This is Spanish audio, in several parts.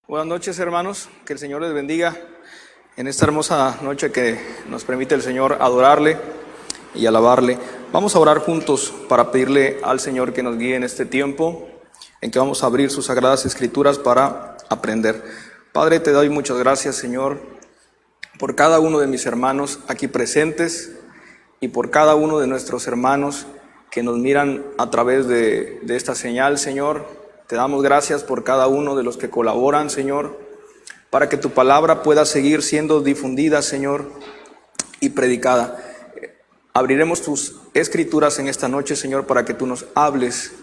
Buenas noches, hermanos, que el Señor les bendiga en esta hermosa noche que nos permite el Señor adorarle y alabarle. Vamos a orar juntos para pedirle al Señor que nos guíe en este tiempo en que vamos a abrir sus sagradas escrituras para aprender. Padre, te doy muchas gracias, Señor, por cada uno de mis hermanos aquí presentes y por cada uno de nuestros hermanos que nos miran a través de esta señal, Señor. Te damos gracias por cada uno de los que colaboran, Señor, para que tu palabra pueda seguir siendo difundida, Señor, y predicada. Abriremos tus escrituras en esta noche, Señor, para que tú nos hables.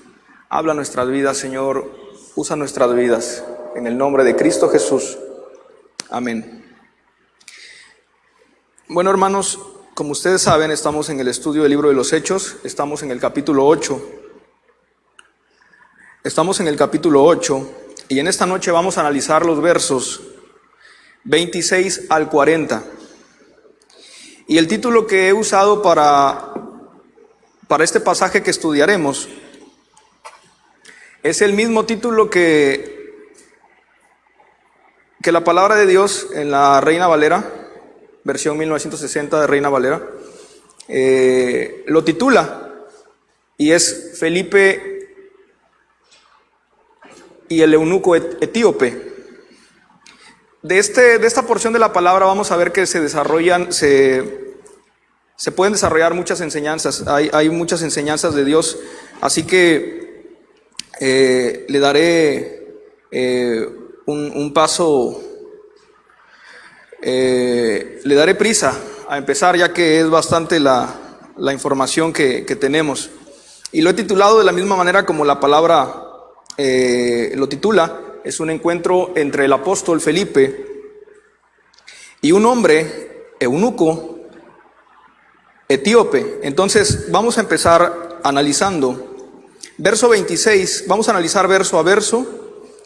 Habla nuestras vidas, Señor. Usa nuestras vidas. En el nombre de Cristo Jesús. Amén. Bueno, hermanos, como ustedes saben, estamos en el estudio del libro de los Hechos. Estamos en el capítulo 8. Estamos en el capítulo 8 y en esta noche vamos a analizar los versos 26 al 40. Y el título que he usado para este pasaje que estudiaremos es el mismo título que la palabra de Dios en la Reina Valera, versión 1960 de Reina Valera, lo titula, y es Felipe y el eunuco etíope. De esta porción de la palabra vamos a ver que se pueden desarrollar muchas enseñanzas. Hay muchas enseñanzas de Dios, así que le daré un paso, le daré prisa a empezar, ya que es bastante la información que tenemos. Y lo he titulado de la misma manera como la palabra lo titula. Es un encuentro entre el apóstol Felipe y un hombre eunuco etíope. Entonces vamos a empezar analizando verso 26, vamos a analizar verso a verso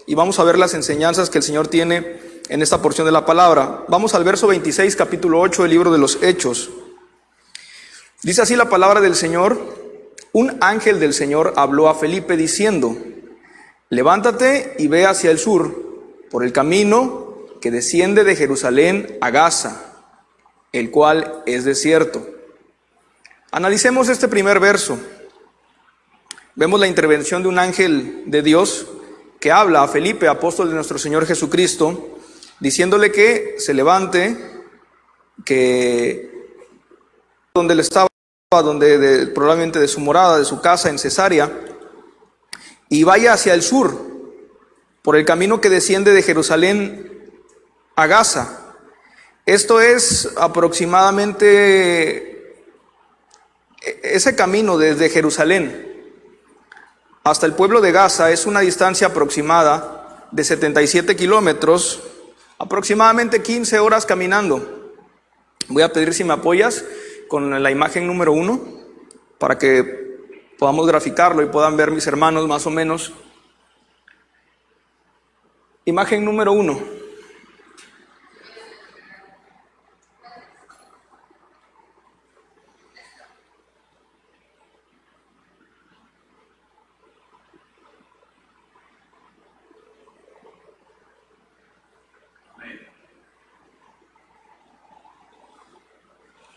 y vamos a ver las enseñanzas que el Señor tiene en esta porción de la palabra. Vamos al verso 26, capítulo 8 del libro de los Hechos. Dice así la palabra del Señor: un ángel del Señor habló a Felipe diciendo: levántate y ve hacia el sur, por el camino que desciende de Jerusalén a Gaza, el cual es desierto. Analicemos este primer verso. Vemos la intervención de un ángel de Dios que habla a Felipe, apóstol de nuestro Señor Jesucristo, diciéndole que se levante, que donde él estaba, probablemente de su morada, de su casa en Cesarea, y vaya hacia el sur, por el camino que desciende de Jerusalén a Gaza. Esto es aproximadamente, ese camino desde Jerusalén hasta el pueblo de Gaza es una distancia aproximada de 77 kilómetros, aproximadamente 15 horas caminando. Voy a pedir si me apoyas con la imagen número 1 para que podamos graficarlo y puedan ver mis hermanos más o menos. Imagen número 1.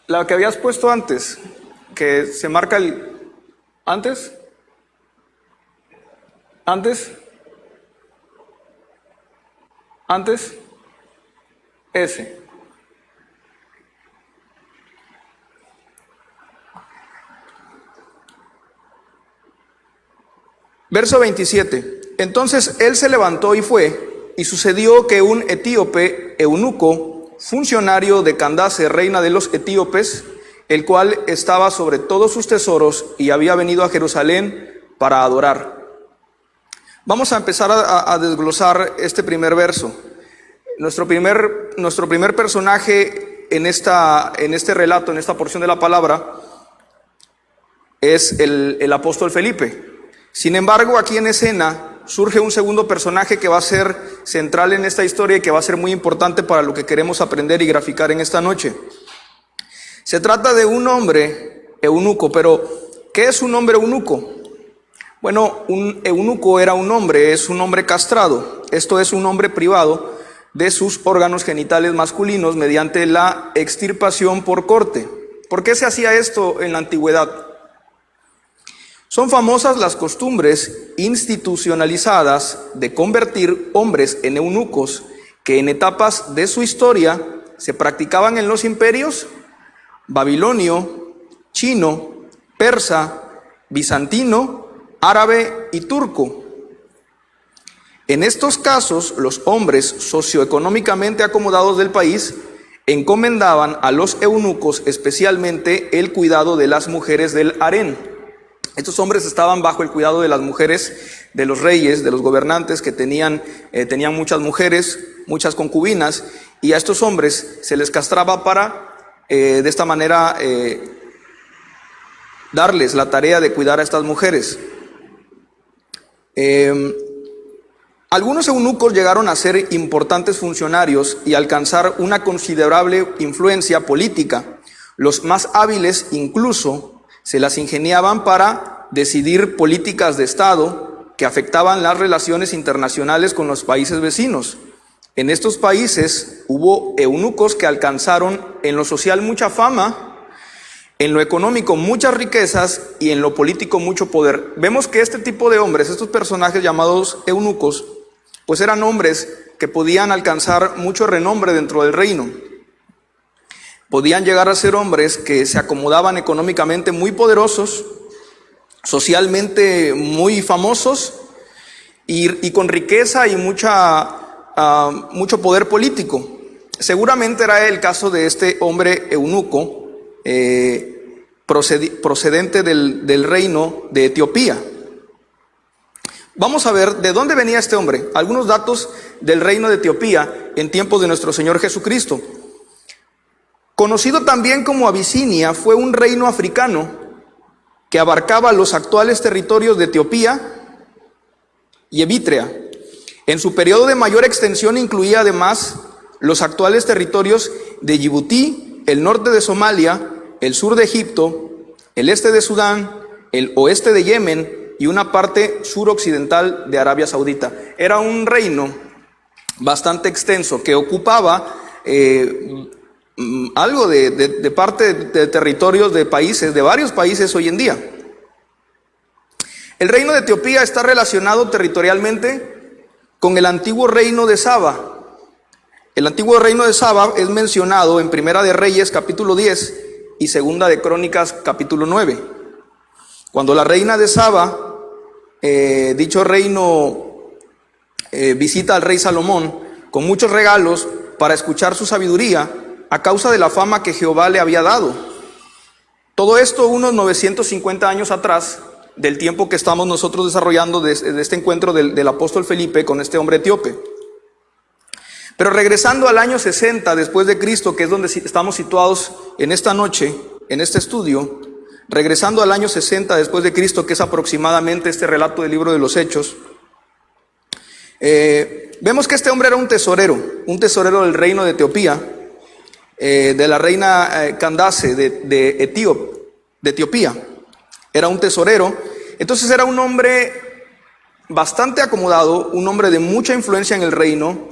La que habías puesto antes, que se marca el... ¿Antes? Ese. Verso 27. Entonces él se levantó y fue, y sucedió que un etíope eunuco, funcionario de Candace, reina de los etíopes, el cual estaba sobre todos sus tesoros y había venido a Jerusalén para adorar. Vamos a empezar a desglosar este primer verso. Nuestro primer personaje en este relato, en esta porción de la palabra, es el apóstol Felipe. Sin embargo, aquí en escena surge un segundo personaje que va a ser central en esta historia y que va a ser muy importante para lo que queremos aprender y graficar en esta noche. Se trata de un hombre eunuco, pero ¿qué es un hombre eunuco? Bueno, un eunuco era un hombre, es un hombre castrado. Esto es un hombre privado de sus órganos genitales masculinos mediante la extirpación por corte. ¿Por qué se hacía esto en la antigüedad? Son famosas las costumbres institucionalizadas de convertir hombres en eunucos que en etapas de su historia se practicaban en los imperios babilonio, chino, persa, bizantino, árabe y turco. En estos casos, los hombres socioeconómicamente acomodados del país encomendaban a los eunucos especialmente el cuidado de las mujeres del harén. Estos hombres estaban bajo el cuidado de las mujeres de los reyes, de los gobernantes que tenían muchas mujeres, muchas concubinas, y a estos hombres se les castraba para de esta manera darles la tarea de cuidar a estas mujeres. Algunos eunucos llegaron a ser importantes funcionarios y alcanzar una considerable influencia política. Los más hábiles incluso se las ingeniaban para decidir políticas de Estado que afectaban las relaciones internacionales con los países vecinos. En estos países hubo eunucos que alcanzaron en lo social mucha fama, en lo económico muchas riquezas y en lo político mucho poder. Vemos que este tipo de hombres, estos personajes llamados eunucos, pues eran hombres que podían alcanzar mucho renombre dentro del reino. Podían llegar a ser hombres que se acomodaban económicamente muy poderosos, socialmente muy famosos y con riqueza y mucho poder político. Seguramente era el caso de este hombre eunuco procedente del reino de Etiopía. Vamos a ver de dónde venía este hombre. Algunos datos del reino de Etiopía en tiempos de nuestro Señor Jesucristo. Conocido también como Abisinia, fue un reino africano que abarcaba los actuales territorios de Etiopía y Eritrea. En su periodo de mayor extensión incluía además los actuales territorios de Djibouti, el norte de Somalia, el sur de Egipto, el este de Sudán, el oeste de Yemen y una parte suroccidental de Arabia Saudita. Era un reino bastante extenso que ocupaba algo de parte de territorios de países, de varios países hoy en día. El reino de Etiopía está relacionado territorialmente con el antiguo reino de Saba. El antiguo reino de Saba es mencionado en Primera de Reyes capítulo 10 y Segunda de Crónicas capítulo 9. Cuando la reina de Saba, dicho reino visita al rey Salomón con muchos regalos para escuchar su sabiduría a causa de la fama que Jehová le había dado. Todo esto unos 950 años atrás del tiempo que estamos nosotros desarrollando de este encuentro del apóstol Felipe con este hombre etíope. Pero regresando al año 60 después de Cristo, que es donde estamos situados en esta noche, en este estudio, regresando al año 60 después de Cristo, que es aproximadamente este relato del libro de los Hechos, vemos que este hombre era un tesorero del reino de Etiopía, de la reina Candace de Etiopía. Era un tesorero, entonces era un hombre bastante acomodado, un hombre de mucha influencia en el reino,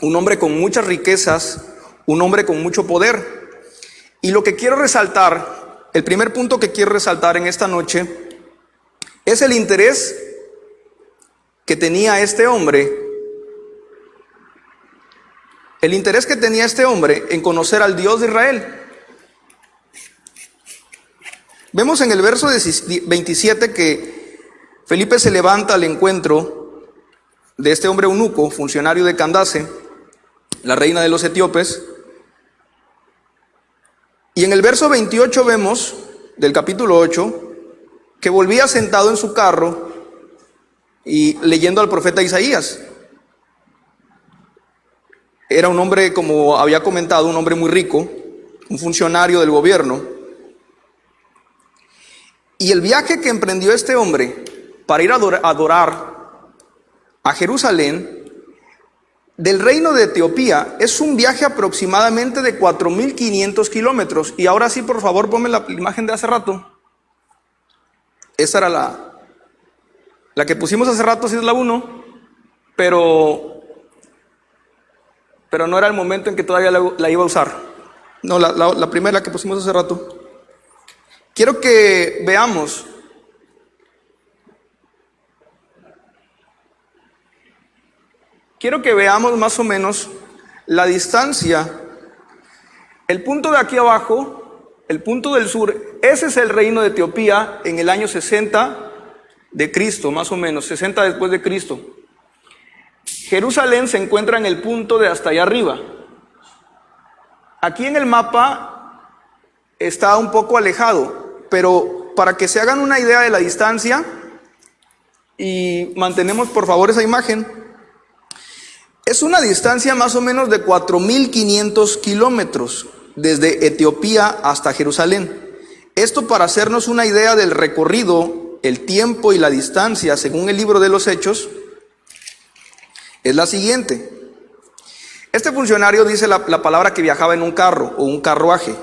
un hombre con muchas riquezas, un hombre con mucho poder. Y lo que quiero resaltar, el primer punto que quiero resaltar en esta noche, es el interés que tenía este hombre, en conocer al Dios de Israel. Vemos en el verso 27 que Felipe se levanta al encuentro de este hombre eunuco, funcionario de Candace, la reina de los etíopes. Y en el verso 28 vemos, del capítulo 8, que volvía sentado en su carro y leyendo al profeta Isaías. Era un hombre, como había comentado, un hombre muy rico, un funcionario del gobierno. Y el viaje que emprendió este hombre para ir a adorar a Jerusalén, del reino de Etiopía, es un viaje aproximadamente de 4.500 kilómetros. Y ahora sí, por favor, ponme la imagen de hace rato. Esa era La que pusimos hace rato sí es la 1, pero no era el momento en que todavía la iba a usar. No, la primera, la que pusimos hace rato. Quiero que veamos más o menos la distancia. El punto de aquí abajo, el punto del sur, ese es el reino de Etiopía en el año 60 de Cristo, más o menos, 60 después de Cristo. Jerusalén se encuentra en el punto de hasta allá arriba. Aquí en el mapa está un poco alejado, pero para que se hagan una idea de la distancia, y mantenemos por favor esa imagen, es una distancia más o menos de 4.500 kilómetros desde Etiopía hasta Jerusalén. Esto para hacernos una idea del recorrido, el tiempo y la distancia, según el libro de los Hechos, es la siguiente. Este funcionario dice la palabra que viajaba en un carro o un carruaje.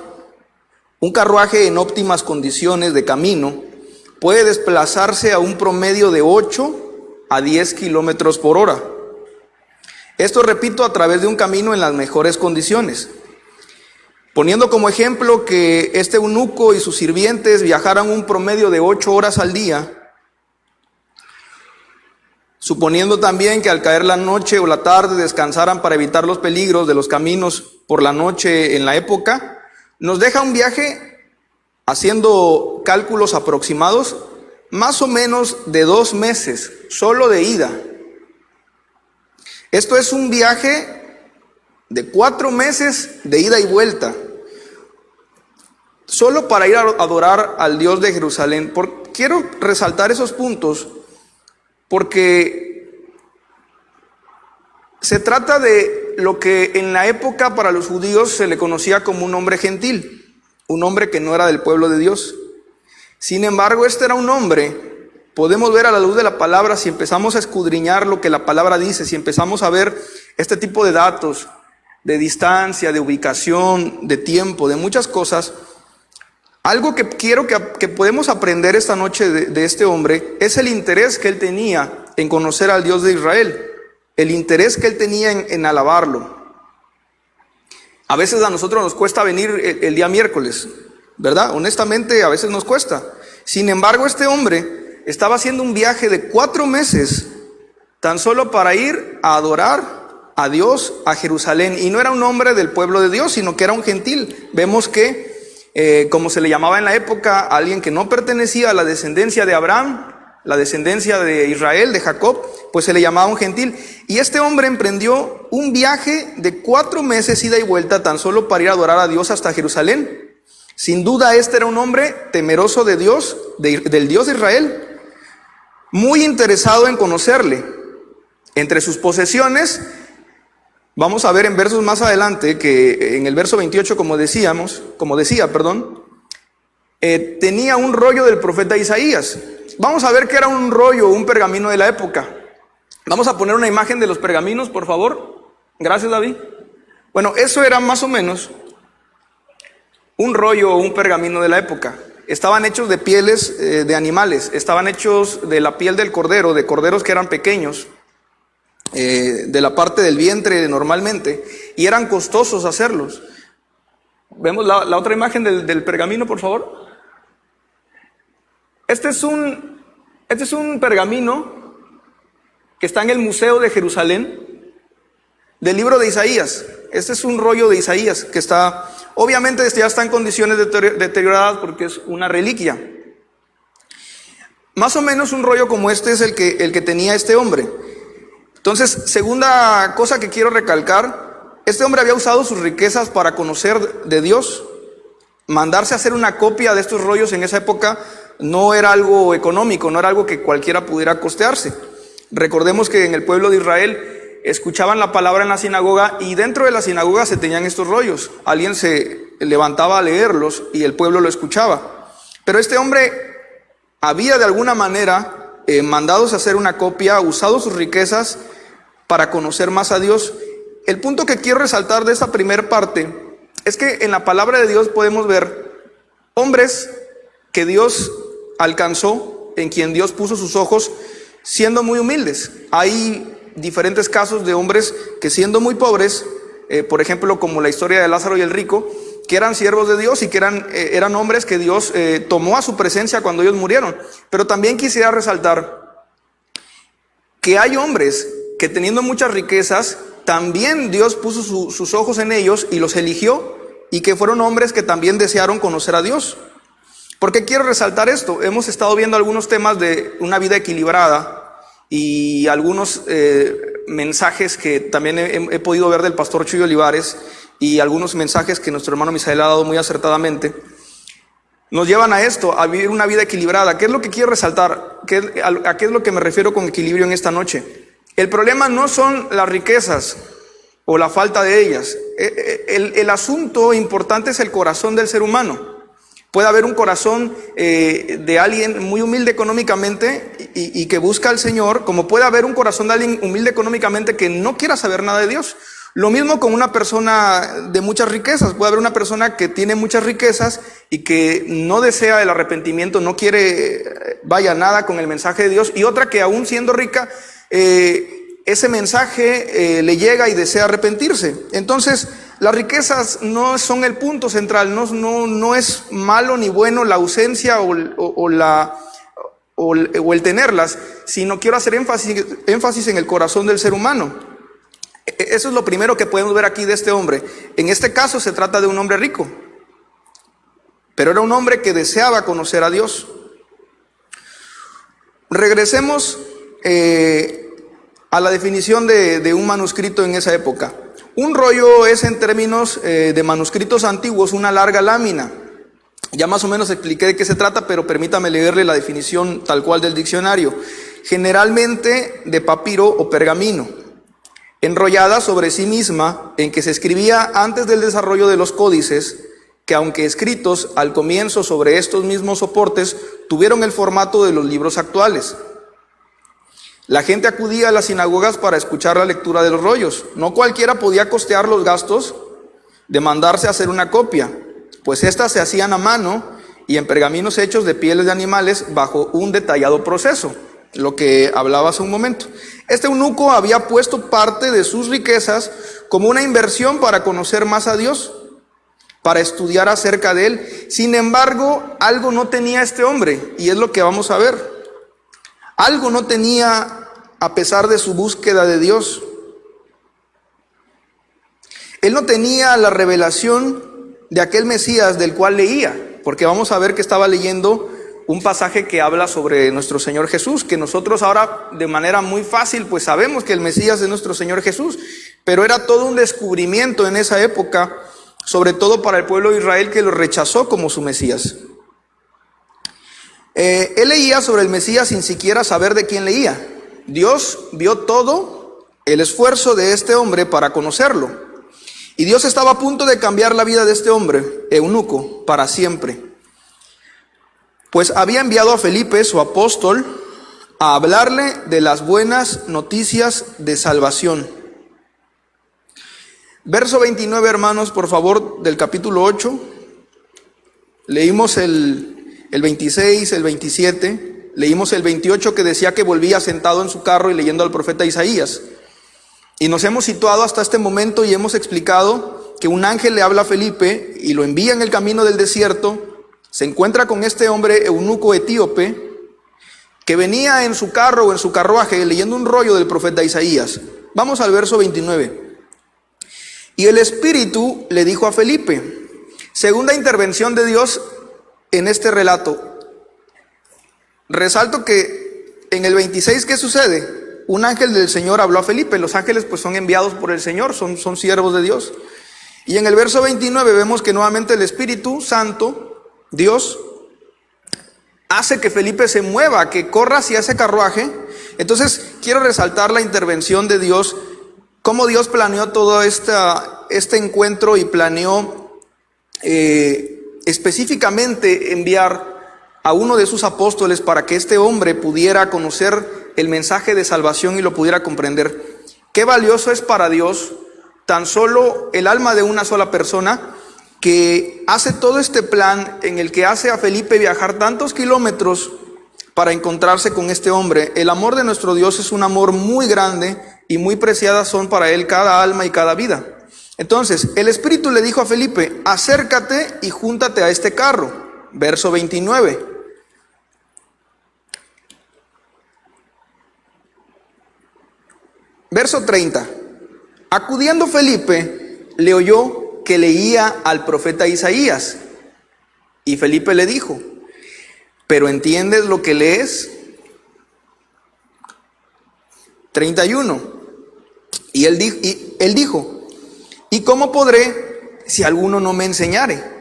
Un carruaje en óptimas condiciones de camino puede desplazarse a un promedio de 8 a 10 kilómetros por hora. Esto, repito, a través de un camino en las mejores condiciones. Poniendo como ejemplo que este eunuco y sus sirvientes viajaran un promedio de 8 horas al día, suponiendo también que al caer la noche o la tarde descansaran para evitar los peligros de los caminos por la noche en la época, nos deja un viaje, haciendo cálculos aproximados, más o menos de 2 meses, solo de ida. Esto es un viaje de 4 meses de ida y vuelta, solo para ir a adorar al Dios de Jerusalén. Quiero resaltar esos puntos porque se trata de lo que en la época para los judíos se le conocía como un hombre gentil, un hombre que no era del pueblo de Dios. Sin embargo, este era un hombre, podemos ver a la luz de la palabra, si empezamos a escudriñar lo que la palabra dice, si empezamos a ver este tipo de datos, de distancia, de ubicación, de tiempo, de muchas cosas. Algo que quiero que podemos aprender esta noche de este hombre es el interés que él tenía en conocer al Dios de Israel, el interés que él tenía en alabarlo. A veces a nosotros nos cuesta venir el día miércoles, ¿verdad? Honestamente, a veces nos cuesta. Sin embargo, este hombre estaba haciendo un viaje de 4 meses tan solo para ir a adorar a Dios a Jerusalén. Y no era un hombre del pueblo de Dios, sino que era un gentil. Vemos que como se le llamaba en la época, a alguien que no pertenecía a la descendencia de Abraham, la descendencia de Israel, de Jacob, pues se le llamaba un gentil. Y este hombre emprendió un viaje de 4 meses ida y vuelta tan solo para ir a adorar a Dios hasta Jerusalén. Sin duda este era un hombre temeroso de Dios, del Dios de Israel, muy interesado en conocerle. Entre sus posesiones, vamos a ver en versos más adelante que en el verso 28, como decía, tenía un rollo del profeta Isaías. Vamos a ver qué era un rollo, un pergamino de la época. Vamos a poner una imagen de los pergaminos, por favor. Gracias, David. Bueno, eso era más o menos un rollo o un pergamino de la época. Estaban hechos de pieles de animales, estaban hechos de la piel del cordero, de corderos que eran pequeños, de la parte del vientre normalmente, y eran costosos hacerlos. Vemos la otra imagen del pergamino, por favor. Este es un pergamino que está en el Museo de Jerusalén, del libro de Isaías. Este es un rollo de Isaías que está, obviamente ya está en condiciones deterioradas porque es una reliquia. Más o menos un rollo como este es el que tenía este hombre. Entonces, segunda cosa que quiero recalcar, este hombre había usado sus riquezas para conocer de Dios. Mandarse a hacer una copia de estos rollos en esa época no era algo económico, no era algo que cualquiera pudiera costearse. Recordemos que en el pueblo de Israel escuchaban la palabra en la sinagoga y dentro de la sinagoga se tenían estos rollos. Alguien se levantaba a leerlos y el pueblo lo escuchaba. Pero este hombre había de alguna manera mandados a hacer una copia, usado sus riquezas para conocer más a Dios. El punto que quiero resaltar de esta primera parte es que en la palabra de Dios podemos ver hombres que Dios alcanzó, en quien Dios puso sus ojos, siendo muy humildes. Hay diferentes casos de hombres que siendo muy pobres, por ejemplo, como la historia de Lázaro y el rico, que eran siervos de Dios y que eran hombres que Dios tomó a su presencia cuando ellos murieron. Pero también quisiera resaltar que hay hombres que teniendo muchas riquezas, también Dios puso sus ojos en ellos y los eligió, y que fueron hombres que también desearon conocer a Dios. ¿Por qué quiero resaltar esto? Hemos estado viendo algunos temas de una vida equilibrada y algunos mensajes que también he podido ver del pastor Chuy Olivares, y algunos mensajes que nuestro hermano Misael ha dado muy acertadamente, nos llevan a esto, a vivir una vida equilibrada. ¿Qué es lo que quiero resaltar? ¿A qué es lo que me refiero con equilibrio en esta noche? El problema no son las riquezas o la falta de ellas. El asunto importante es el corazón del ser humano. Puede haber un corazón de alguien muy humilde económicamente y que busca al Señor, como puede haber un corazón de alguien humilde económicamente que no quiera saber nada de Dios. Lo mismo con una persona de muchas riquezas. Puede haber una persona que tiene muchas riquezas y que no desea el arrepentimiento, no quiere nada con el mensaje de Dios, y otra que aún siendo rica, ese mensaje le llega y desea arrepentirse. Entonces, las riquezas no son el punto central, no es malo ni bueno la ausencia o el tenerlas, sino quiero hacer énfasis en el corazón del ser humano. Eso es lo primero que podemos ver aquí de este hombre. En este caso se trata de un hombre rico, pero era un hombre que deseaba conocer a Dios. Regresemos a la definición de un manuscrito en esa época. Un rollo es, en términos de manuscritos antiguos, una larga lámina. Ya más o menos expliqué de qué se trata, pero permítame leerle la definición tal cual del diccionario. Generalmente de papiro o pergamino, enrollada sobre sí misma, en que se escribía antes del desarrollo de los códices, que aunque escritos al comienzo sobre estos mismos soportes, tuvieron el formato de los libros actuales. La gente acudía a las sinagogas para escuchar la lectura de los rollos. No cualquiera podía costear los gastos de mandarse a hacer una copia, pues éstas se hacían a mano y en pergaminos hechos de pieles de animales bajo un detallado proceso, lo que hablaba hace un momento. Este eunuco había puesto parte de sus riquezas como una inversión para conocer más a Dios, para estudiar acerca de Él. Sin embargo, algo no tenía este hombre, y es lo que vamos a ver. Algo no tenía a pesar de su búsqueda de Dios. Él no tenía la revelación de aquel Mesías del cual leía, porque vamos a ver que estaba leyendo un pasaje que habla sobre nuestro Señor Jesús, que nosotros ahora de manera muy fácil pues sabemos que el Mesías es nuestro Señor Jesús, pero era todo un descubrimiento en esa época, sobre todo para el pueblo de Israel, que lo rechazó como su Mesías. Él leía sobre el Mesías sin siquiera saber de quién leía. Dios vio todo el esfuerzo de este hombre para conocerlo, y Dios estaba a punto de cambiar la vida de este hombre, eunuco, para siempre. Pues había enviado a Felipe, su apóstol, a hablarle de las buenas noticias de salvación. Verso 29, hermanos, por favor, del capítulo 8. Leímos el 26, el 27, leímos el 28 que decía que volvía sentado en su carro y leyendo al profeta Isaías. Y nos hemos situado hasta este momento y hemos explicado que un ángel le habla a Felipe y lo envía en el camino del desierto. Se encuentra con este hombre eunuco etíope que venía en su carro o en su carruaje leyendo un rollo del profeta Isaías. Vamos al verso 29. Y el Espíritu le dijo a Felipe, segunda intervención de Dios en este relato. Resalto que en el 26, ¿qué sucede? Un ángel del Señor habló a Felipe. Los ángeles pues son enviados por el Señor, son siervos de Dios. Y en el verso 29 vemos que nuevamente el Espíritu Santo, Dios, hace que Felipe se mueva, que corra hacia ese carruaje. Entonces quiero resaltar la intervención de Dios, cómo Dios planeó todo este encuentro y planeó específicamente enviar a uno de sus apóstoles para que este hombre pudiera conocer el mensaje de salvación y lo pudiera comprender. Qué valioso es para Dios tan solo el alma de una sola persona, que hace todo este plan en el que hace a Felipe viajar tantos kilómetros para encontrarse con este hombre. El amor de nuestro Dios es un amor muy grande y muy preciadas son para él cada alma y cada vida. Entonces, el Espíritu le dijo a Felipe: acércate y júntate a este carro. Verso 29. Verso 30. Acudiendo Felipe, le oyó que leía al profeta Isaías. Y Felipe le dijo: ¿pero entiendes lo que lees? 31. Y él dijo: ¿y cómo podré si alguno no me enseñare?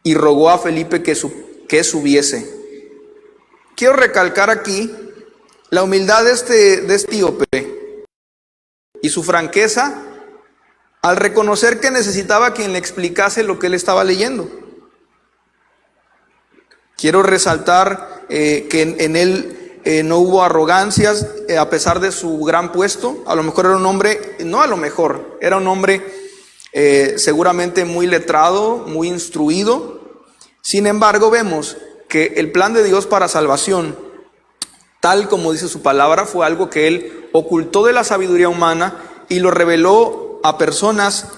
Y rogó a Felipe que subiese. Quiero recalcar aquí la humildad de este etíope y su franqueza al reconocer que necesitaba quien le explicase lo que él estaba leyendo. Quiero resaltar que en él no hubo arrogancias, a pesar de su gran puesto. A lo mejor era un hombre, no a lo mejor, era un hombre seguramente muy letrado, muy instruido. Sin embargo, vemos que el plan de Dios para salvación, tal como dice su palabra, fue algo que él ocultó de la sabiduría humana y lo reveló a personas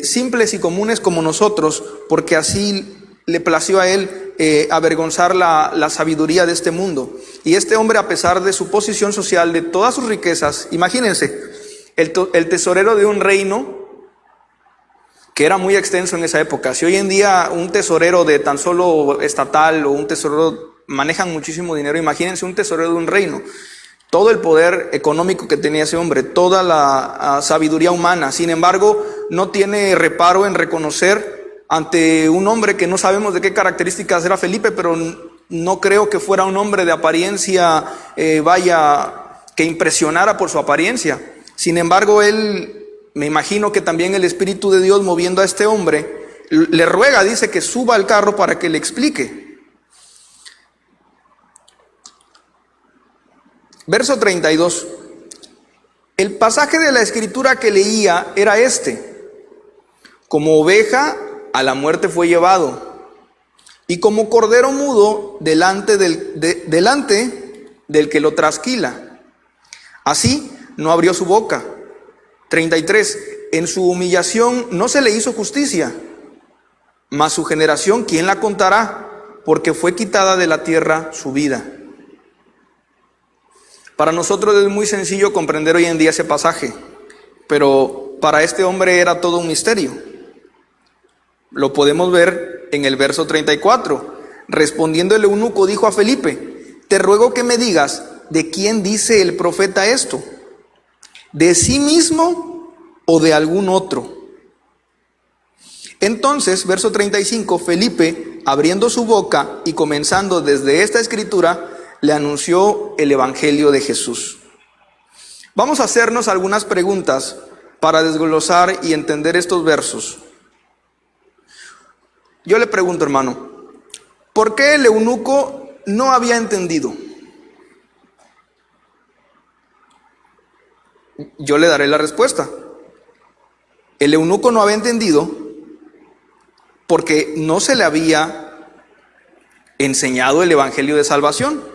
simples y comunes como nosotros, porque así le plació a él avergonzar la sabiduría de este mundo. Y este hombre, a pesar de su posición social, de todas sus riquezas, imagínense, el tesorero de un reino que era muy extenso en esa época. Si hoy en día un tesorero de tan solo estatal o un tesorero manejan muchísimo dinero, imagínense un tesorero de un reino. Todo el poder económico que tenía ese hombre, toda la sabiduría humana. Sin embargo, no tiene reparo en reconocer ante un hombre que no sabemos de qué características era Felipe, pero no creo que fuera un hombre de apariencia, que impresionara por su apariencia. Sin embargo, él, me imagino que también el Espíritu de Dios, moviendo a este hombre, le ruega, dice, que suba al carro para que le explique. Verso 32. El pasaje de la Escritura que leía era este: como oveja a la muerte fue llevado, y como cordero mudo delante del que lo trasquila, así no abrió su boca. 33. En su humillación no se le hizo justicia, mas su generación, ¿quién la contará? Porque fue quitada de la tierra su vida. Para nosotros es muy sencillo comprender hoy en día ese pasaje, pero para este hombre era todo un misterio. Lo podemos ver en el verso 34. Respondiendo el eunuco, dijo a Felipe: te ruego que me digas, ¿de quién dice el profeta esto? ¿De sí mismo o de algún otro? Entonces, verso 35, Felipe, abriendo su boca y comenzando desde esta escritura, le anunció el evangelio de Jesús. Vamos a hacernos algunas preguntas para desglosar y entender estos versos. Yo le pregunto, hermano, ¿por qué el eunuco no había entendido? Yo le daré la respuesta. El eunuco no había entendido porque no se le había enseñado el evangelio de salvación.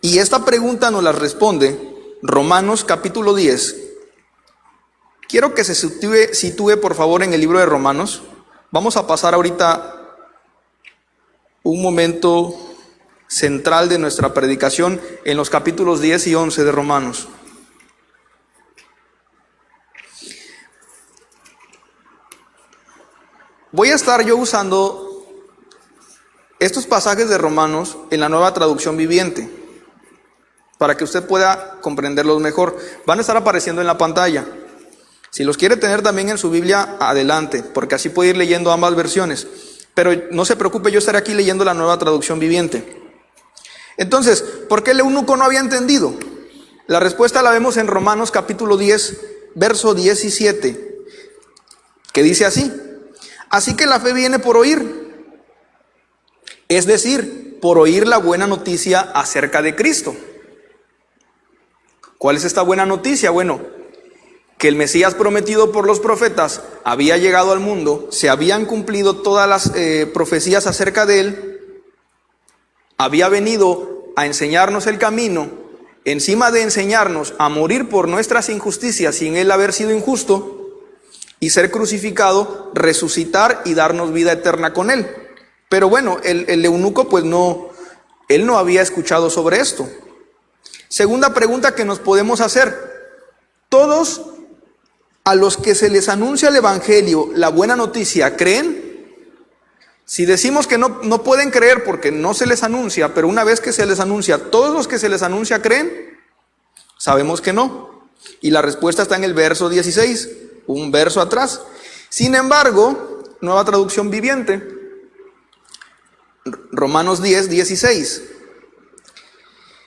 Y esta pregunta nos la responde Romanos capítulo 10. Quiero que se sitúe por favor en el libro de Romanos. Vamos a pasar ahorita un momento central de nuestra predicación en los capítulos 10 y 11 de Romanos. Voy a estar yo usando estos pasajes de Romanos en la Nueva Traducción Viviente, para que usted pueda comprenderlos mejor. Van a estar apareciendo en la pantalla. Si los quiere tener también en su Biblia, adelante, porque así puede ir leyendo ambas versiones. Pero no se preocupe, yo estaré aquí leyendo la Nueva Traducción Viviente. Entonces, ¿por qué el eunuco no había entendido? La respuesta la vemos en Romanos capítulo 10, verso 17, que dice así: así que la fe viene por oír, es decir, por oír la buena noticia acerca de Cristo. ¿Cuál es esta buena noticia? Bueno, que el Mesías prometido por los profetas había llegado al mundo, se habían cumplido todas las profecías acerca de él, había venido a enseñarnos el camino, encima de enseñarnos a morir por nuestras injusticias sin Él haber sido injusto, y ser crucificado, resucitar y darnos vida eterna con Él. Pero bueno, el eunuco pues él no había escuchado sobre esto. Segunda pregunta que nos podemos hacer: ¿todos a los que se les anuncia el Evangelio, la buena noticia, creen? Si decimos que no pueden creer porque no se les anuncia, pero una vez que se les anuncia, ¿todos los que se les anuncia creen? Sabemos que no. Y la respuesta está en el verso 16, un verso atrás. Sin embargo, Nueva Traducción Viviente, Romanos 10, 16.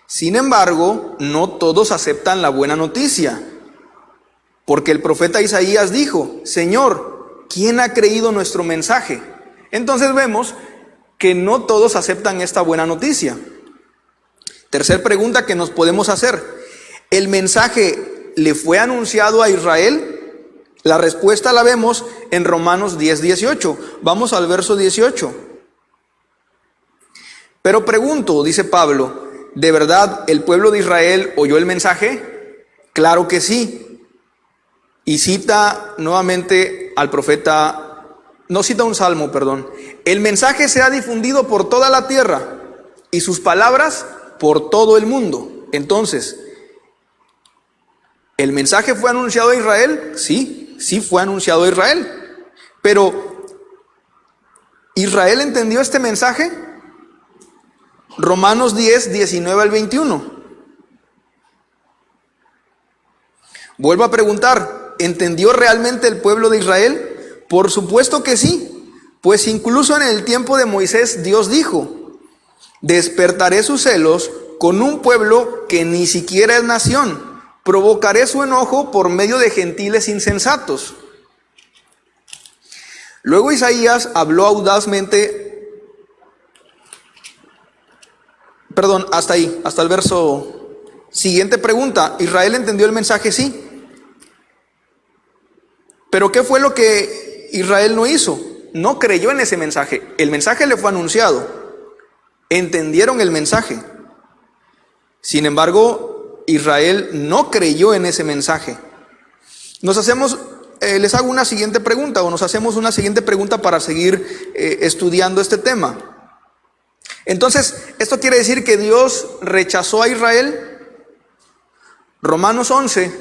Sin embargo, no todos aceptan la buena noticia, porque el profeta Isaías dijo: Señor, ¿quién ha creído nuestro mensaje? Entonces vemos que no todos aceptan esta buena noticia. Tercer pregunta que nos podemos hacer: ¿el mensaje le fue anunciado a Israel? La respuesta la vemos en Romanos 10, 18. Vamos al verso 18. Pero pregunto, dice Pablo, ¿de verdad el pueblo de Israel oyó el mensaje? Claro que sí. Y cita nuevamente al profeta, no cita un salmo, perdón. El mensaje se ha difundido por toda la tierra y sus palabras por todo el mundo. Entonces, ¿el mensaje fue anunciado a Israel? Sí fue anunciado a Israel. Pero, ¿Israel entendió este mensaje? Romanos 10, 19 al 21. Vuelvo a preguntar, ¿entendió realmente el pueblo de Israel? Por supuesto que sí, pues incluso en el tiempo de Moisés Dios dijo: despertaré sus celos con un pueblo que ni siquiera es nación, provocaré su enojo por medio de gentiles insensatos. Luego Isaías habló audazmente, hasta ahí, hasta el verso siguiente. Pregunta: ¿Israel entendió el mensaje? Sí. Pero ¿qué fue lo que Israel no hizo? No creyó en ese mensaje. El mensaje le fue anunciado. Entendieron el mensaje. Sin embargo, Israel no creyó en ese mensaje. Les hago una siguiente pregunta, o nos hacemos una siguiente pregunta para seguir estudiando este tema. Entonces, ¿esto quiere decir que Dios rechazó a Israel? Romanos 11,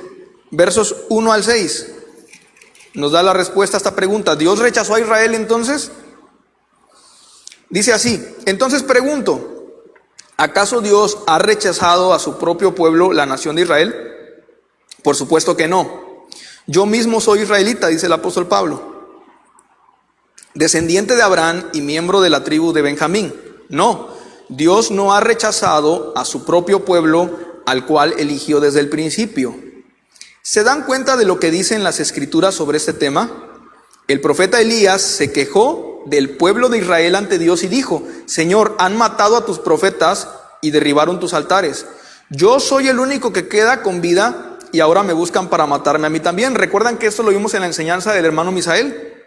versos 1 al 6, nos da la respuesta a esta pregunta. ¿Dios rechazó a Israel entonces? Dice así: entonces pregunto, ¿acaso Dios ha rechazado a su propio pueblo, la nación de Israel? Por supuesto que no. Yo mismo soy israelita, dice el apóstol Pablo, descendiente de Abraham y miembro de la tribu de Benjamín. No, Dios no ha rechazado a su propio pueblo, al cual eligió desde el principio. ¿Se dan cuenta de lo que dicen las escrituras sobre este tema? El profeta Elías se quejó del pueblo de Israel ante Dios y dijo: Señor, han matado a tus profetas y derribaron tus altares. Yo soy el único que queda con vida y ahora me buscan para matarme a mí también. ¿Recuerdan que esto lo vimos en la enseñanza del hermano Misael?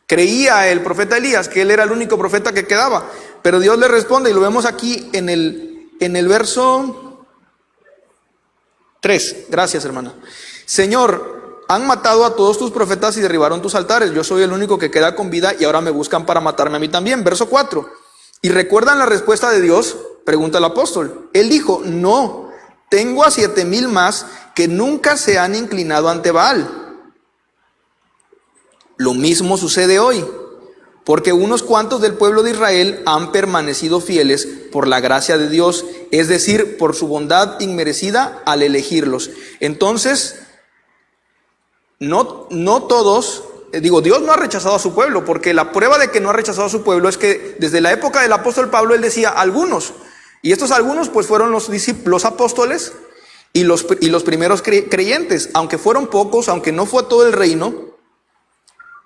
Creía el profeta Elías que él era el único profeta que quedaba, pero Dios le responde, y lo vemos aquí en el verso 3. Gracias, hermana. Señor, han matado a todos tus profetas y derribaron tus altares. Yo soy el único que queda con vida y ahora me buscan para matarme a mí también. Verso 4. ¿Y recuerdan la respuesta de Dios? Pregunta el apóstol. Él dijo: no, tengo a 7,000 más que nunca se han inclinado ante Baal. Lo mismo sucede hoy, porque unos cuantos del pueblo de Israel han permanecido fieles por la gracia de Dios, es decir, por su bondad inmerecida al elegirlos. Entonces, no todos, Dios no ha rechazado a su pueblo, porque la prueba de que no ha rechazado a su pueblo es que desde la época del apóstol Pablo él decía algunos, y estos algunos pues fueron los apóstoles y los primeros creyentes. Aunque fueron pocos, aunque no fue todo el reino,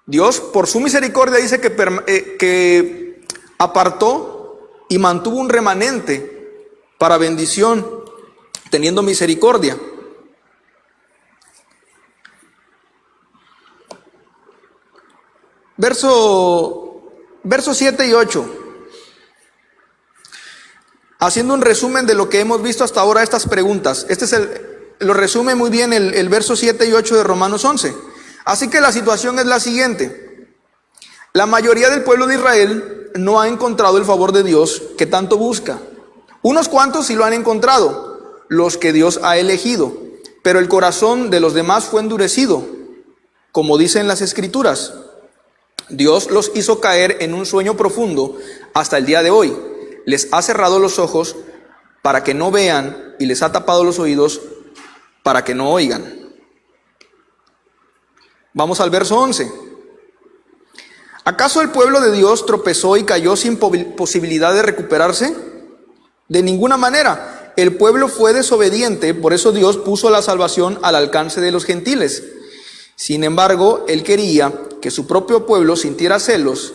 Dios por su misericordia dice que apartó y mantuvo un remanente para bendición, teniendo misericordia. Versos 7 y 8. haciendo un resumen de lo que hemos visto hasta ahora, estas preguntas. Lo resume muy bien el verso 7 y 8 de Romanos 11. Así que la situación es la siguiente. La mayoría del pueblo de Israel no ha encontrado el favor de Dios que tanto busca. Unos cuantos sí lo han encontrado, los que Dios ha elegido, pero el corazón de los demás fue endurecido, como dicen las Escrituras. Dios los hizo caer en un sueño profundo hasta el día de hoy. Les ha cerrado los ojos para que no vean y les ha tapado los oídos para que no oigan. Vamos al verso 11. ¿Acaso el pueblo de Dios tropezó y cayó sin posibilidad de recuperarse? De ninguna manera. El pueblo fue desobediente, por eso Dios puso la salvación al alcance de los gentiles. Sin embargo, Él quería que su propio pueblo sintiera celos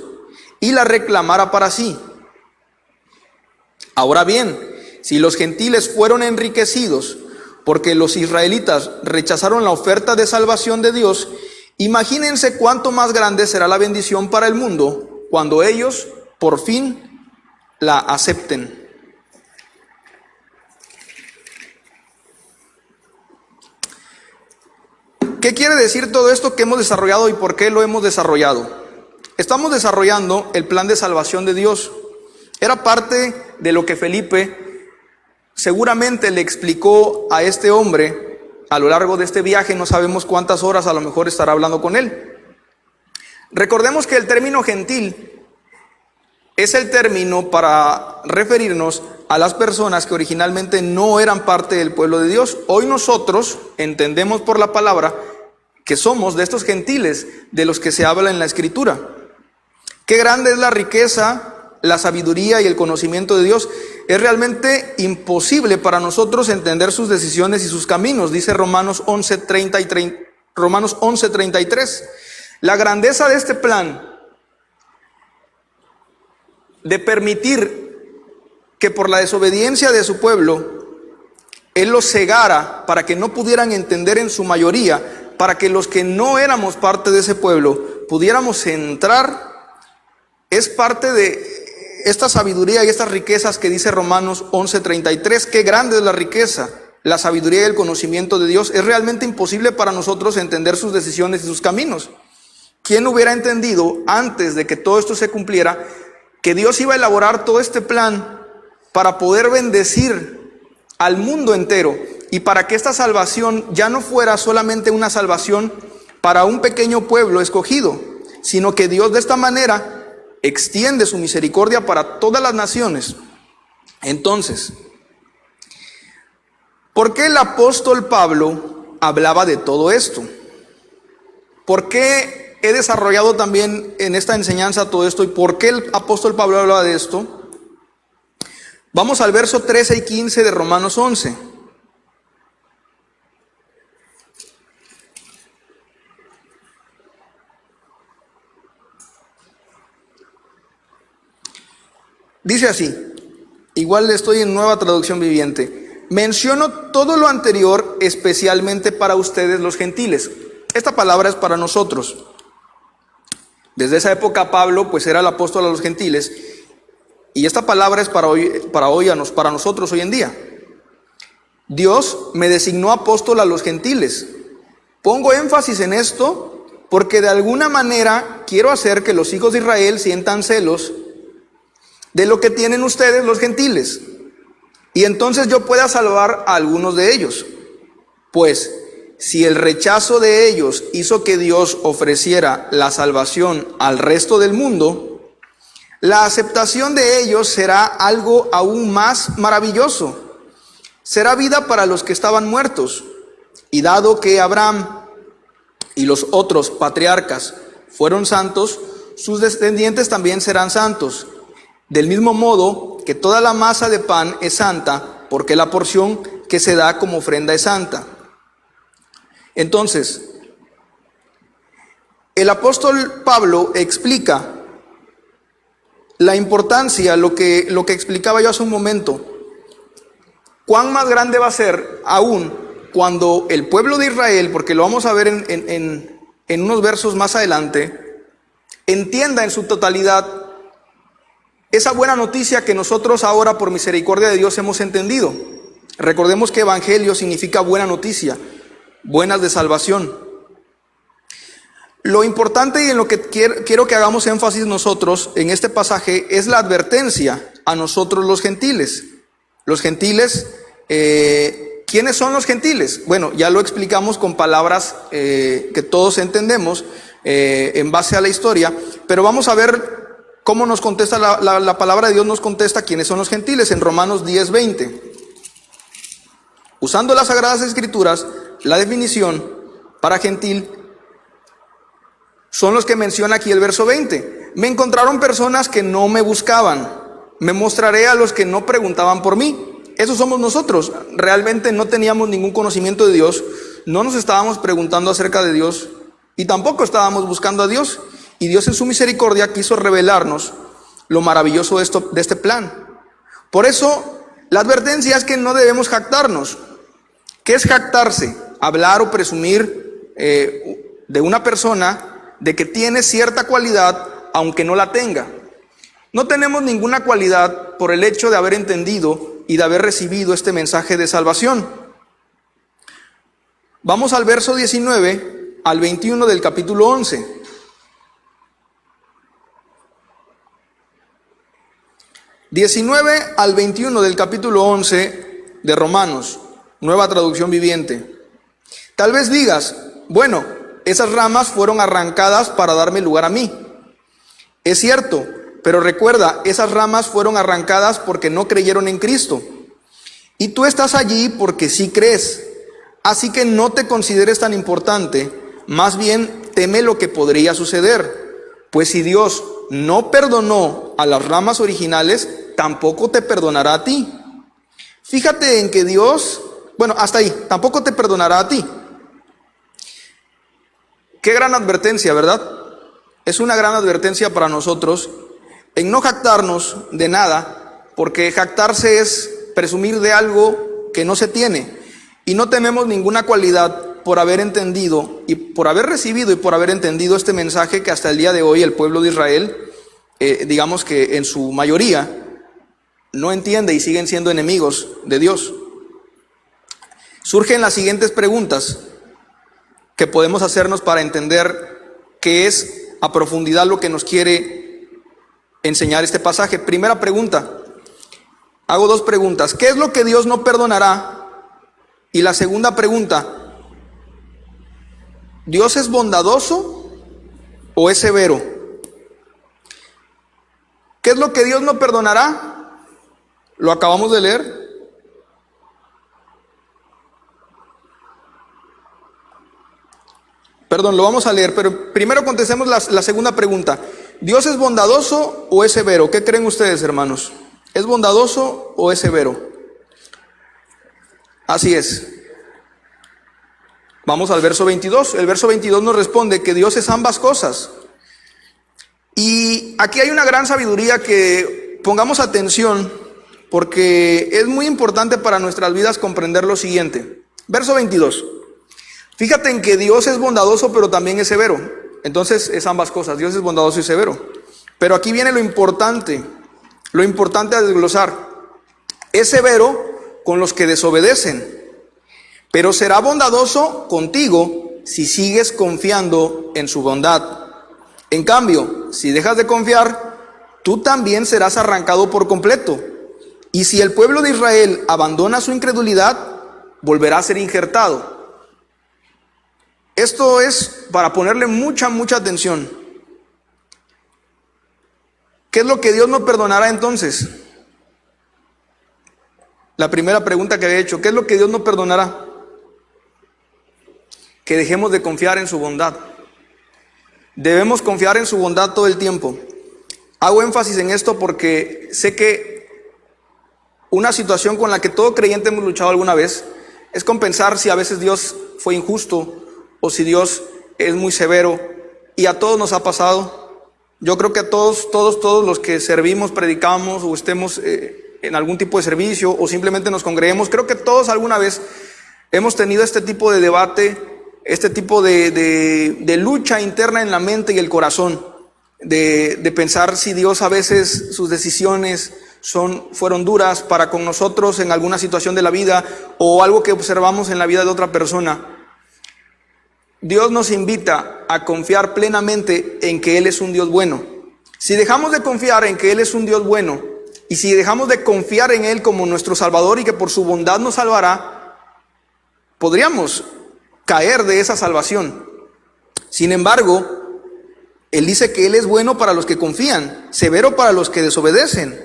y la reclamara para sí. Ahora bien, si los gentiles fueron enriquecidos porque los israelitas rechazaron la oferta de salvación de Dios, imagínense cuánto más grande será la bendición para el mundo cuando ellos por fin la acepten. ¿Qué quiere decir todo esto que hemos desarrollado y por qué lo hemos desarrollado? Estamos desarrollando el plan de salvación de Dios. Era parte de lo que Felipe seguramente le explicó a este hombre a lo largo de este viaje. No sabemos cuántas horas a lo mejor estará hablando con él. Recordemos que el término gentil es el término para referirnos a las personas que originalmente no eran parte del pueblo de Dios. Hoy nosotros entendemos por la palabra que somos de estos gentiles de los que se habla en la Escritura. Qué grande es la riqueza, la sabiduría y el conocimiento de Dios. Es realmente imposible para nosotros entender sus decisiones y sus caminos, dice Romanos 11:33. La grandeza de este plan de permitir que por la desobediencia de su pueblo Él los cegara para que no pudieran entender en su mayoría, para que los que no éramos parte de ese pueblo pudiéramos entrar, es parte de esta sabiduría y estas riquezas que dice Romanos 11:33. Qué grande es la riqueza, la sabiduría y el conocimiento de Dios. Es realmente imposible para nosotros entender sus decisiones y sus caminos. ¿Quién hubiera entendido antes de que todo esto se cumpliera que Dios iba a elaborar todo este plan para poder bendecir al mundo entero y para que esta salvación ya no fuera solamente una salvación para un pequeño pueblo escogido, sino que Dios de esta manera extiende su misericordia para todas las naciones? Entonces, ¿por qué el apóstol Pablo hablaba de todo esto? ¿Por qué he desarrollado también en esta enseñanza todo esto? ¿Y por qué el apóstol Pablo hablaba de esto? Vamos al verso 13 y 15 de Romanos 11. Dice así, igual estoy en Nueva Traducción Viviente. Menciono todo lo anterior especialmente para ustedes los gentiles. Esta palabra es para nosotros. Desde esa época Pablo pues era el apóstol a los gentiles y esta palabra es para nosotros hoy en día. Dios me designó apóstol a los gentiles. Pongo énfasis en esto porque de alguna manera quiero hacer que los hijos de Israel sientan celos de lo que tienen ustedes los gentiles, y entonces yo pueda salvar a algunos de ellos. Pues si el rechazo de ellos hizo que Dios ofreciera la salvación al resto del mundo, la aceptación de ellos será algo aún más maravilloso. Será vida para los que estaban muertos. Y dado que Abraham y los otros patriarcas fueron santos, sus descendientes también serán santos. Del mismo modo que toda la masa de pan es santa, porque la porción que se da como ofrenda es santa. Entonces, el apóstol Pablo explica la importancia, lo que explicaba yo hace un momento. ¿Cuán más grande va a ser aún cuando el pueblo de Israel, porque lo vamos a ver en unos versos más adelante, entienda en su totalidad esa buena noticia que nosotros ahora por misericordia de Dios hemos entendido. Recordemos que evangelio significa buena noticia, buenas de salvación. Lo importante y en lo que quiero que hagamos énfasis nosotros en este pasaje es la advertencia a nosotros los gentiles. Los gentiles, ¿quiénes son los gentiles? Bueno, ya lo explicamos con palabras que todos entendemos en base a la historia, pero vamos a ver cómo nos contesta la palabra de Dios, nos contesta quiénes son los gentiles en Romanos 10:20. Usando las Sagradas Escrituras, la definición para gentil son los que menciona aquí el verso 20. Me encontraron personas que no me buscaban. Me mostraré a los que no preguntaban por mí. Esos somos nosotros. Realmente no teníamos ningún conocimiento de Dios. No nos estábamos preguntando acerca de Dios. Y tampoco estábamos buscando a Dios. Y Dios en su misericordia quiso revelarnos lo maravilloso de este plan. Por eso, la advertencia es que no debemos jactarnos. ¿Qué es jactarse? Hablar o presumir de una persona de que tiene cierta cualidad aunque no la tenga. No tenemos ninguna cualidad por el hecho de haber entendido y de haber recibido este mensaje de salvación. Vamos al verso 19 al 21 del capítulo 11. (19 al 21 del capítulo 11 de Romanos, Nueva Traducción Viviente). Tal vez digas, bueno, esas ramas fueron arrancadas para darme lugar a mí. Es cierto, pero recuerda, esas ramas fueron arrancadas porque no creyeron en Cristo. Y tú estás allí porque sí crees. Así que no te consideres tan importante, más bien teme lo que podría suceder. Pues si Dios no perdonó a las ramas originales, tampoco te perdonará a ti. Fíjate en que Dios, hasta ahí, tampoco te perdonará a ti. Qué gran advertencia, ¿verdad? Es una gran advertencia para nosotros en no jactarnos de nada, porque jactarse es presumir de algo que no se tiene. Y no tenemos ninguna cualidad por haber entendido y por haber recibido y por haber entendido este mensaje que hasta el día de hoy el pueblo de Israel, digamos que en su mayoría, no entiende y siguen siendo enemigos de Dios. Surgen las siguientes preguntas que podemos hacernos para entender qué es a profundidad lo que nos quiere enseñar este pasaje. Primera pregunta, hago dos preguntas. ¿Qué es lo que Dios no perdonará? Y la segunda pregunta, ¿Dios es bondadoso o es severo? ¿Qué es lo que Dios no perdonará? Lo acabamos de leer. Perdón, lo vamos a leer, pero primero contestemos la segunda pregunta. ¿Dios es bondadoso o es severo? ¿Qué creen ustedes, hermanos? ¿Es bondadoso o es severo? Así es. Vamos al verso 22. El verso 22 nos responde que Dios es ambas cosas. Y aquí hay una gran sabiduría que pongamos atención, porque es muy importante para nuestras vidas comprender lo siguiente. Verso 22. Fíjate en que Dios es bondadoso, pero también es severo. Entonces es ambas cosas, Dios es bondadoso y severo. Pero aquí viene lo importante a desglosar. Es severo con los que desobedecen, pero será bondadoso contigo si sigues confiando en su bondad. En cambio, si dejas de confiar, tú también serás arrancado por completo. Y si el pueblo de Israel abandona su incredulidad, volverá a ser injertado. Esto es para ponerle mucha atención. ¿Qué es lo que Dios no perdonará entonces? La primera pregunta que había hecho, ¿qué es lo que Dios no perdonará? Que dejemos de confiar en su bondad. Debemos confiar en su bondad todo el tiempo. Hago énfasis en esto porque sé que una situación con la que todo creyente hemos luchado alguna vez es con pensar si a veces Dios fue injusto o si Dios es muy severo, y a todos nos ha pasado. Yo creo que a todos los que servimos, predicamos o estemos en algún tipo de servicio o simplemente nos congreguemos, creo que todos alguna vez hemos tenido este tipo de debate, este tipo de lucha interna en la mente y el corazón. de pensar si Dios a veces sus decisiones fueron duras para con nosotros en alguna situación de la vida o algo que observamos en la vida de otra persona. Dios nos invita a confiar plenamente en que Él es un Dios bueno. Si dejamos de confiar en que Él es un Dios bueno y si dejamos de confiar en Él como nuestro Salvador y que por su bondad nos salvará, podríamos caer de esa salvación. Sin embargo, Él dice que Él es bueno para los que confían, severo para los que desobedecen.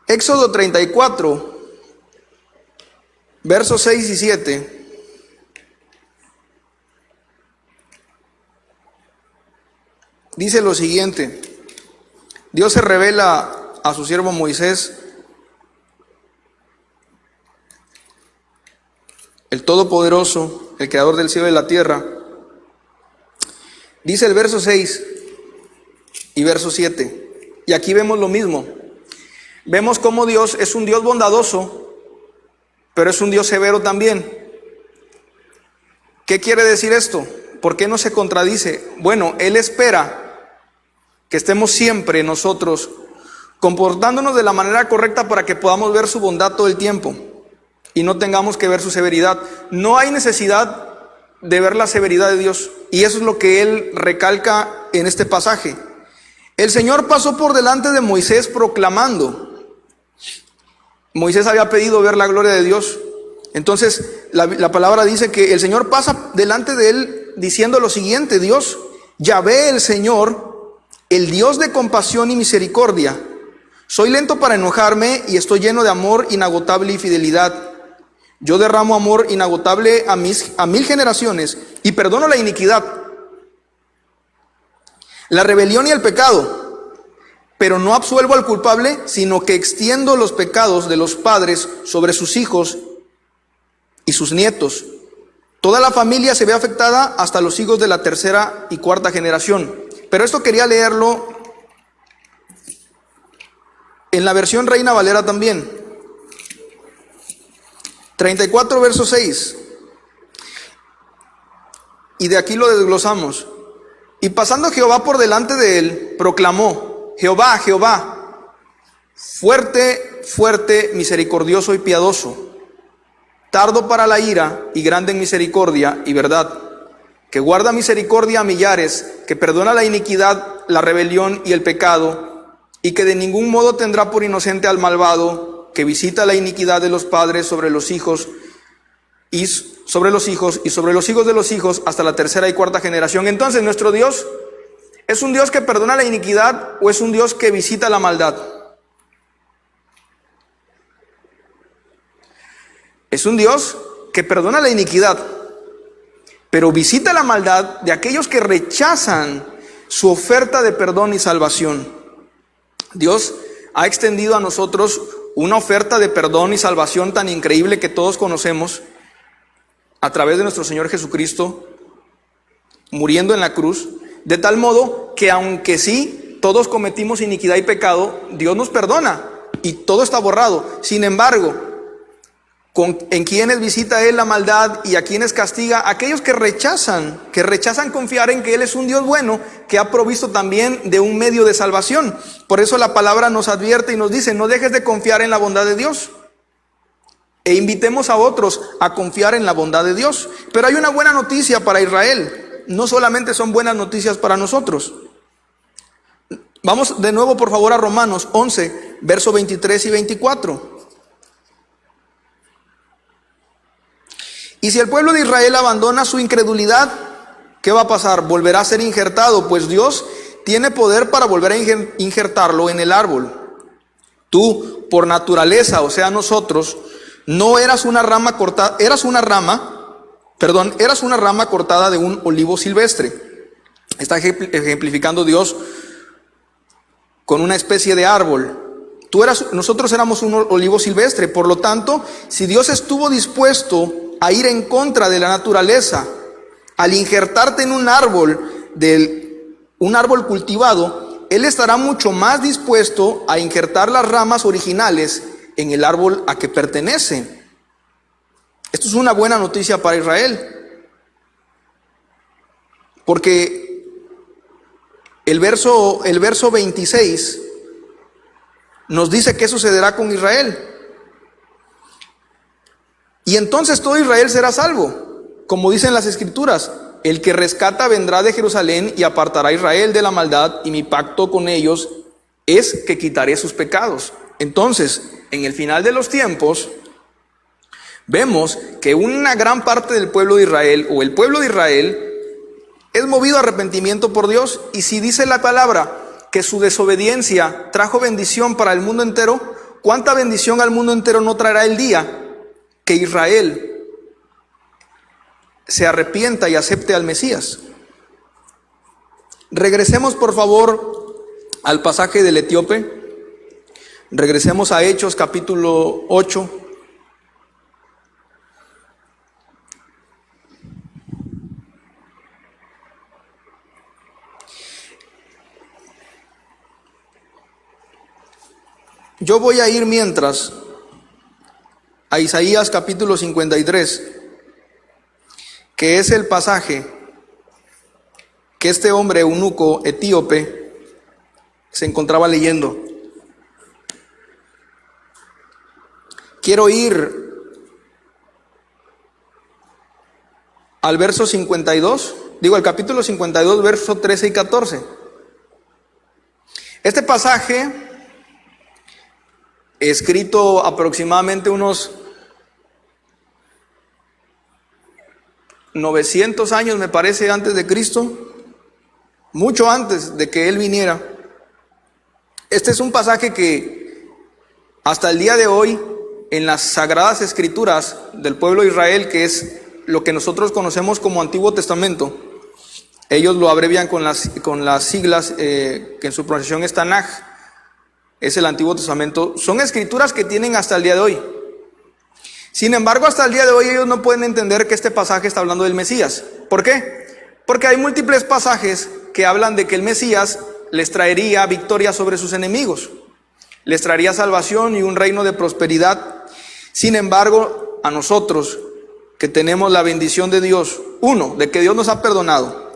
Éxodo 34, versos 6 y 7. Dice lo siguiente: Dios se revela a su siervo Moisés, el Todopoderoso, el Creador del cielo y la tierra. Dice el verso 6 y verso 7. Y aquí vemos lo mismo. Vemos cómo Dios es un Dios bondadoso, pero es un Dios severo también. ¿Qué quiere decir esto? ¿Por qué no se contradice? Bueno, Él espera que estemos siempre nosotros comportándonos de la manera correcta para que podamos ver su bondad todo el tiempo y no tengamos que ver su severidad. No hay necesidad de ver la severidad de Dios, y eso es lo que Él recalca en este pasaje. El Señor pasó por delante de Moisés proclamando. Moisés había pedido ver la gloria de Dios. Entonces la palabra dice que el Señor pasa delante de él diciendo lo siguiente: Dios, Yahvé el Señor, el Dios de compasión y misericordia. Soy lento para enojarme y estoy lleno de amor inagotable y fidelidad. Yo derramo amor inagotable a 1000 generaciones y perdono la iniquidad, la rebelión y el pecado. Pero no absuelvo al culpable, sino que extiendo los pecados de los padres sobre sus hijos y sus nietos. Toda la familia se ve afectada hasta los hijos de la tercera y cuarta generación. Pero esto quería leerlo en la versión Reina Valera también. 34 verso 6. Y de aquí lo desglosamos. Y pasando Jehová por delante de él, proclamó: Jehová, Jehová, fuerte, fuerte, misericordioso y piadoso, tardo para la ira y grande en misericordia y verdad, que guarda misericordia a millares, que perdona la iniquidad, la rebelión y el pecado, y que de ningún modo tendrá por inocente al malvado, que visita la iniquidad de los padres sobre los hijos y sobre los hijos de los hijos hasta la tercera y cuarta generación. Entonces, nuestro Dios ¿es un Dios que perdona la iniquidad o es un Dios que visita la maldad? Es un Dios que perdona la iniquidad, pero visita la maldad de aquellos que rechazan su oferta de perdón y salvación. Dios ha extendido a nosotros una oferta de perdón y salvación tan increíble que todos conocemos a través de nuestro Señor Jesucristo, muriendo en la cruz. De tal modo que aunque sí, todos cometimos iniquidad y pecado, Dios nos perdona y todo está borrado. Sin embargo, ¿en quiénes visita Él la maldad y a quiénes castiga? Aquellos que rechazan confiar en que Él es un Dios bueno, que ha provisto también de un medio de salvación. Por eso la palabra nos advierte y nos dice: no dejes de confiar en la bondad de Dios. E invitemos a otros a confiar en la bondad de Dios. Pero hay una buena noticia para Israel. No solamente son buenas noticias para nosotros. Vamos de nuevo por favor a Romanos 11, versos 23 y 24. Y si el pueblo de Israel abandona su incredulidad, ¿qué va a pasar? Volverá a ser injertado, pues Dios tiene poder para volver a injertarlo en el árbol. Tú, por naturaleza, o sea nosotros, no eras una rama cortada, eras una rama cortada de un olivo silvestre. Está ejemplificando Dios con una especie de árbol. Nosotros éramos un olivo silvestre. Por lo tanto, si Dios estuvo dispuesto a ir en contra de la naturaleza al injertarte en un árbol cultivado, Él estará mucho más dispuesto a injertar las ramas originales en el árbol a que pertenecen. Esto es una buena noticia para Israel. Porque el verso 26 nos dice qué sucederá con Israel. Y entonces todo Israel será salvo, como dicen las Escrituras: el que rescata vendrá de Jerusalén y apartará a Israel de la maldad, y mi pacto con ellos es que quitaré sus pecados. Entonces, en el final de los tiempos, vemos que una gran parte del pueblo de Israel, o el pueblo de Israel, es movido a arrepentimiento por Dios. Y si dice la palabra que su desobediencia trajo bendición para el mundo entero, ¿cuánta bendición al mundo entero no traerá el día que Israel se arrepienta y acepte al Mesías? Regresemos por favor al pasaje del etíope. Regresemos a Hechos capítulo 8. Yo voy a ir mientras a Isaías capítulo 53, que es el pasaje que este hombre eunuco etíope se encontraba leyendo. Quiero ir al verso 52, al capítulo 52, versos 13 y 14. Este pasaje, escrito aproximadamente unos 900 años, me parece, antes de Cristo, mucho antes de que Él viniera. Este es un pasaje que hasta el día de hoy, en las Sagradas Escrituras del pueblo de Israel, que es lo que nosotros conocemos como Antiguo Testamento, ellos lo abrevian con las siglas que en su pronunciación es Tanaj, es el Antiguo Testamento. Son escrituras que tienen hasta el día de hoy. Sin embargo, hasta el día de hoy ellos no pueden entender que este pasaje está hablando del Mesías. ¿Por qué? Porque hay múltiples pasajes que hablan de que el Mesías les traería victoria sobre sus enemigos, les traería salvación y un reino de prosperidad. Sin embargo, a nosotros que tenemos la bendición de Dios, uno, de que Dios nos ha perdonado,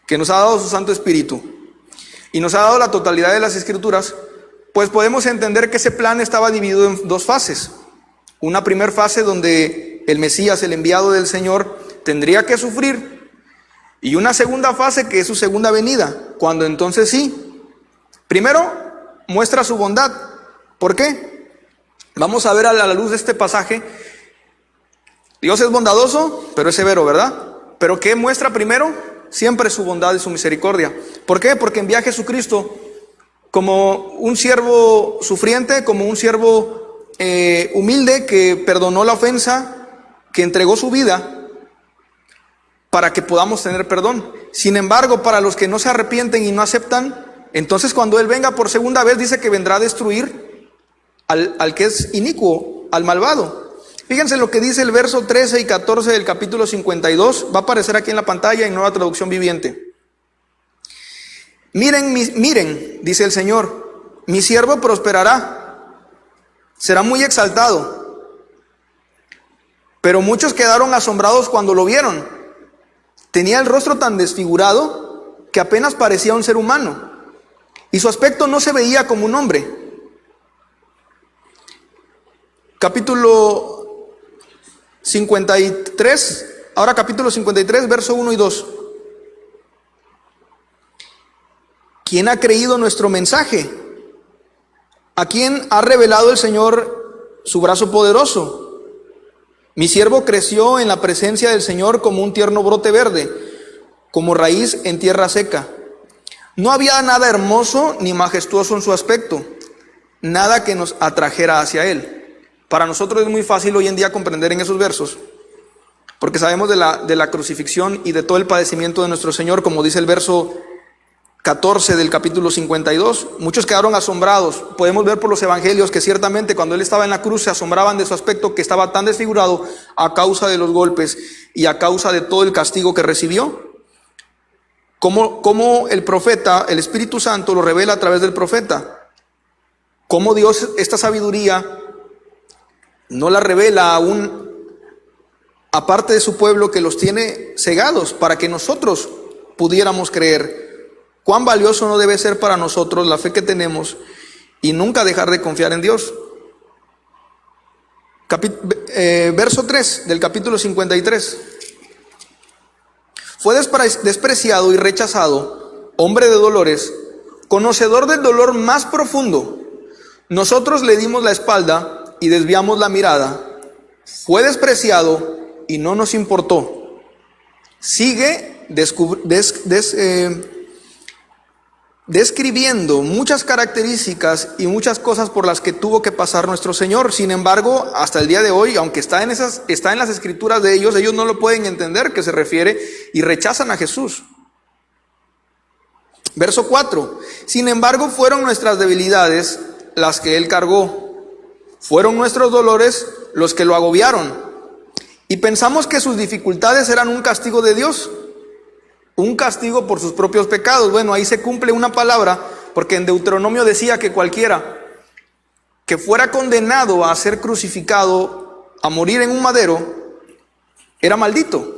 que nos ha dado su Santo Espíritu y nos ha dado la totalidad de las Escrituras, pues podemos entender que ese plan estaba dividido en dos fases. Una primera fase donde el Mesías, el enviado del Señor, tendría que sufrir, y una segunda fase que es su segunda venida, cuando entonces sí, primero muestra su bondad. ¿Por qué? Vamos a ver a la luz de este pasaje. Dios es bondadoso, pero es severo, ¿verdad? ¿Pero qué muestra primero? Siempre su bondad y su misericordia. ¿Por qué? Porque envía a Jesucristo como un siervo sufriente, como un siervo humilde, que perdonó la ofensa, que entregó su vida para que podamos tener perdón. Sin embargo, para los que no se arrepienten y no aceptan, entonces cuando Él venga por segunda vez, dice que vendrá a destruir al que es inicuo, al malvado. Fíjense lo que dice el verso 13 y 14 del capítulo 52, va a aparecer aquí en la pantalla en Nueva Traducción Viviente. Miren, dice el Señor, mi siervo prosperará, será muy exaltado. Pero muchos quedaron asombrados cuando lo vieron. Tenía el rostro tan desfigurado que apenas parecía un ser humano, y su aspecto no se veía como un hombre. Capítulo 53, ahora capítulo 53, verso 1 y 2. ¿Quién ha creído nuestro mensaje? ¿A quién ha revelado el Señor su brazo poderoso? Mi siervo creció en la presencia del Señor como un tierno brote verde, como raíz en tierra seca. No había nada hermoso ni majestuoso en su aspecto, nada que nos atrajera hacia Él. Para nosotros es muy fácil hoy en día comprender en esos versos, porque sabemos de la crucifixión y de todo el padecimiento de nuestro Señor, como dice el verso 14 del capítulo 52. Muchos quedaron asombrados. Podemos ver por los evangelios que ciertamente cuando Él estaba en la cruz se asombraban de su aspecto, que estaba tan desfigurado a causa de los golpes y a causa de todo el castigo que recibió. Como el profeta, el Espíritu Santo lo revela a través del profeta. Cómo Dios esta sabiduría no la revela aún aparte de su pueblo, que los tiene cegados, para que nosotros pudiéramos creer, cuán valioso no debe ser para nosotros la fe que tenemos y nunca dejar de confiar en Dios. Verso 3 del capítulo 53. Fue despreciado y rechazado, hombre de dolores, conocedor del dolor más profundo. Nosotros le dimos la espalda y desviamos la mirada. Fue despreciado y no nos importó. Sigue describiendo muchas características y muchas cosas por las que tuvo que pasar nuestro Señor. Sin embargo, hasta el día de hoy, aunque está en las escrituras de ellos no lo pueden entender qué se refiere y rechazan a Jesús. Verso 4. Sin embargo, fueron nuestras debilidades las que Él cargó. Fueron nuestros dolores los que lo agobiaron. Y pensamos que sus dificultades eran un castigo de Dios. Un castigo por sus propios pecados. Bueno, ahí se cumple una palabra, porque en Deuteronomio decía que cualquiera que fuera condenado a ser crucificado, a morir en un madero, era maldito.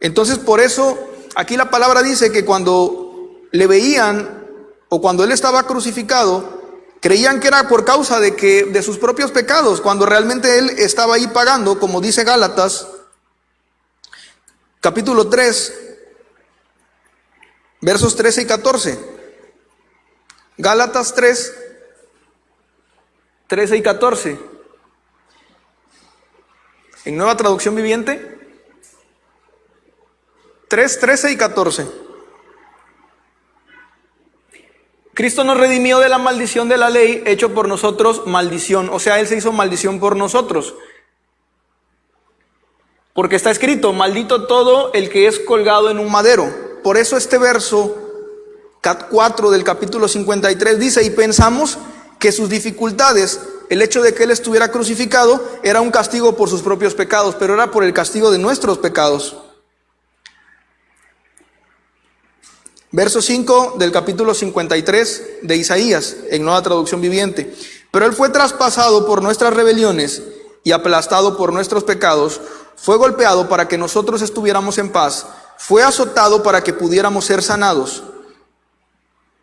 Entonces, por eso, aquí la palabra dice que cuando le veían, o cuando él estaba crucificado, creían que era por causa de sus propios pecados, cuando realmente él estaba ahí pagando, como dice Gálatas, capítulo 3, versos 13 y 14. Gálatas 3, 13 y 14. En Nueva Traducción Viviente, 3, 13 y 14. Cristo nos redimió de la maldición de la ley, hecho por nosotros maldición. O sea, Él se hizo maldición por nosotros. Porque está escrito, maldito todo el que es colgado en un madero. Por eso este verso 4 del capítulo 53 dice, y pensamos que sus dificultades, el hecho de que Él estuviera crucificado, era un castigo por sus propios pecados, pero era por el castigo de nuestros pecados. Verso 5 del capítulo 53 de Isaías, en Nueva Traducción Viviente. Pero Él fue traspasado por nuestras rebeliones y aplastado por nuestros pecados, fue golpeado para que nosotros estuviéramos en paz, fue azotado para que pudiéramos ser sanados.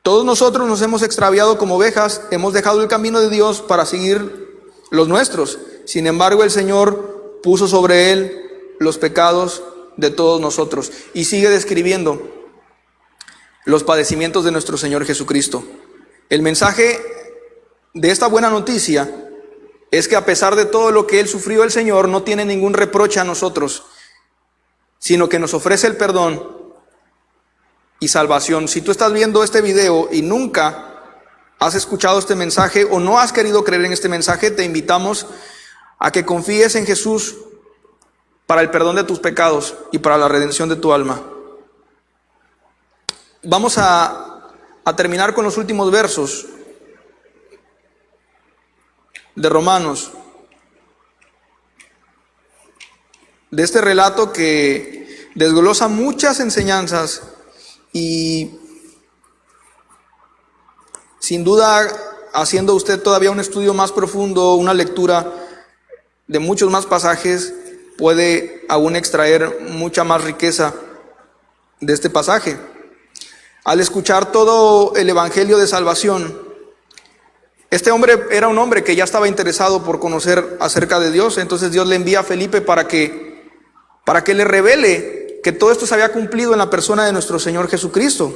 Todos nosotros nos hemos extraviado como ovejas, hemos dejado el camino de Dios para seguir los nuestros. Sin embargo, el Señor puso sobre Él los pecados de todos nosotros. Y sigue describiendo los padecimientos de nuestro Señor Jesucristo. El mensaje de esta buena noticia es que a pesar de todo lo que Él sufrió, el Señor no tiene ningún reproche a nosotros, sino que nos ofrece el perdón y salvación. Si tú estás viendo este video y nunca has escuchado este mensaje o no has querido creer en este mensaje, te invitamos a que confíes en Jesús para el perdón de tus pecados y para la redención de tu alma. Vamos a terminar con los últimos versos de Romanos, de este relato que desglosa muchas enseñanzas y sin duda, haciendo usted todavía un estudio más profundo, una lectura de muchos más pasajes, puede aún extraer mucha más riqueza de este pasaje. Al escuchar todo el evangelio de salvación, este hombre era un hombre que ya estaba interesado por conocer acerca de Dios. Entonces Dios le envía a Felipe para que le revele que todo esto se había cumplido en la persona de nuestro Señor Jesucristo.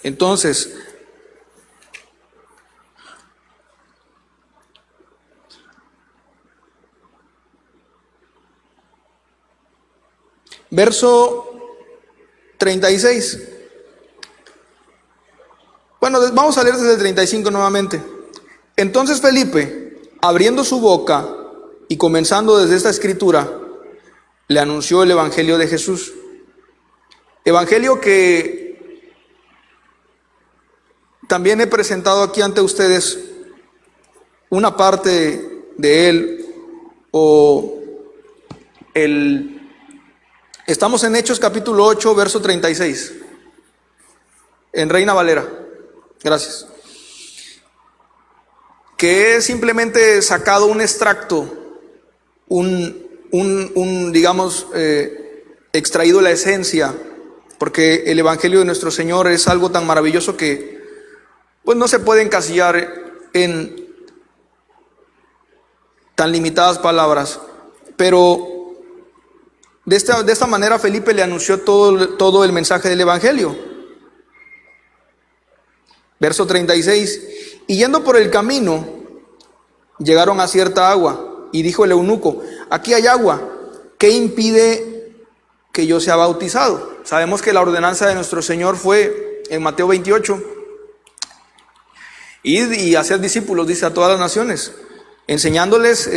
Entonces, verso 36. Bueno, vamos a leer desde el 35 nuevamente. Entonces Felipe, abriendo su boca y comenzando desde esta escritura, le anunció el evangelio de Jesús. Evangelio que también he presentado aquí ante ustedes una parte de él, estamos en Hechos capítulo 8, verso 36, en Reina Valera. Gracias. Que he simplemente sacado un extracto digamos, extraído la esencia, porque el Evangelio de nuestro Señor es algo tan maravilloso que pues no se puede encasillar en tan limitadas palabras. Pero de esta manera Felipe le anunció todo el mensaje del Evangelio. Verso 36. Y yendo por el camino, llegaron a cierta agua, y dijo el eunuco: aquí hay agua, ¿qué impide que yo sea bautizado? Sabemos que la ordenanza de nuestro Señor fue en Mateo 28, id y hacer discípulos, dice, a todas las naciones, enseñándoles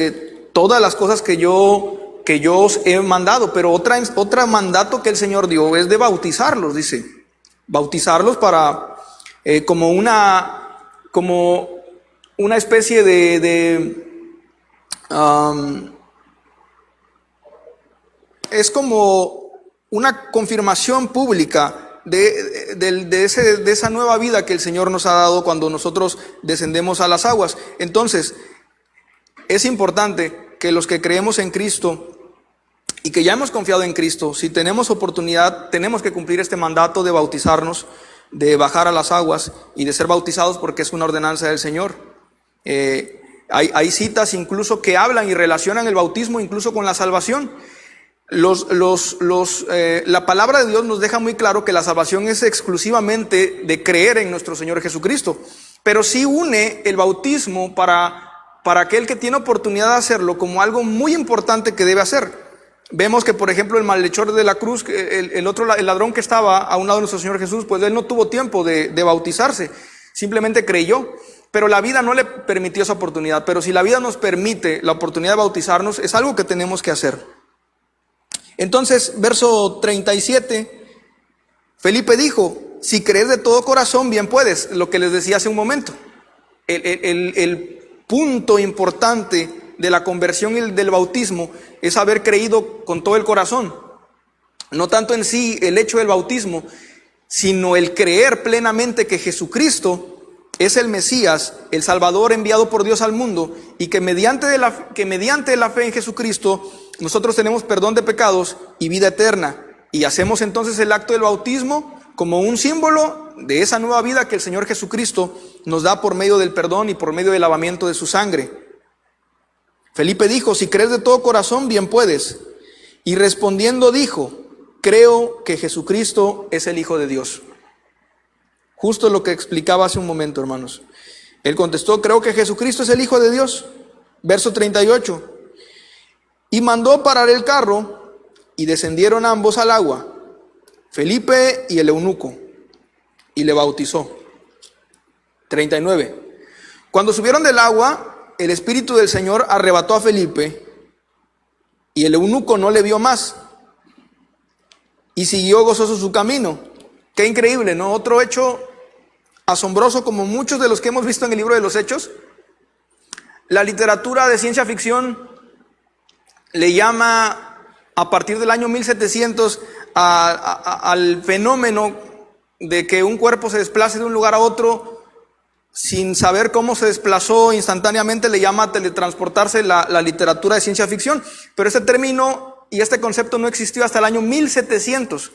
todas las cosas que yo os he mandado. Pero otra mandato que el Señor dio es de bautizarlos, dice, bautizarlos para como una especie es como una confirmación pública de esa nueva vida que el Señor nos ha dado cuando nosotros descendemos a las aguas. Entonces, es importante que los que creemos en Cristo y que ya hemos confiado en Cristo, si tenemos oportunidad, tenemos que cumplir este mandato de bautizarnos, de bajar a las aguas y de ser bautizados, porque es una ordenanza del Señor. Hay citas incluso que hablan y relacionan el bautismo incluso con la salvación. La palabra de Dios nos deja muy claro que la salvación es exclusivamente de creer en nuestro Señor Jesucristo, pero sí une el bautismo para aquel que tiene oportunidad de hacerlo como algo muy importante que debe hacer. Vemos que, por ejemplo, el malhechor de la cruz, el ladrón que estaba a un lado de nuestro Señor Jesús, pues él no tuvo tiempo de bautizarse, simplemente creyó, pero la vida no le permitió esa oportunidad. Pero si la vida nos permite la oportunidad de bautizarnos, es algo que tenemos que hacer. Entonces, verso 37, Felipe dijo: si crees de todo corazón, bien puedes. Lo que les decía hace un momento, el punto importante de la conversión y del bautismo es haber creído con todo el corazón. No tanto en sí el hecho del bautismo, sino el creer plenamente que Jesucristo es el Mesías, el Salvador enviado por Dios al mundo, y que mediante la fe en Jesucristo nosotros tenemos perdón de pecados y vida eterna. Y hacemos entonces el acto del bautismo como un símbolo de esa nueva vida que el Señor Jesucristo nos da por medio del perdón y por medio del lavamiento de su sangre. Felipe dijo: si crees de todo corazón, bien puedes. Y respondiendo dijo: creo que Jesucristo es el Hijo de Dios. Justo lo que explicaba hace un momento, hermanos. Él contestó: creo que Jesucristo es el Hijo de Dios. Verso 38. Y mandó parar el carro, y descendieron ambos al agua, Felipe y el eunuco, y le bautizó. 39. Cuando subieron del agua, el Espíritu del Señor arrebató a Felipe, y el eunuco no le vio más, y siguió gozoso su camino. Qué increíble, ¿no? Otro hecho asombroso, como muchos de los que hemos visto en el libro de los Hechos. La literatura de ciencia ficción le llama, a partir del año 1700, al fenómeno de que un cuerpo se desplace de un lugar a otro sin saber cómo se desplazó instantáneamente. Le llama teletransportarse la literatura de ciencia ficción. Pero este término y este concepto no existió hasta el año 1700.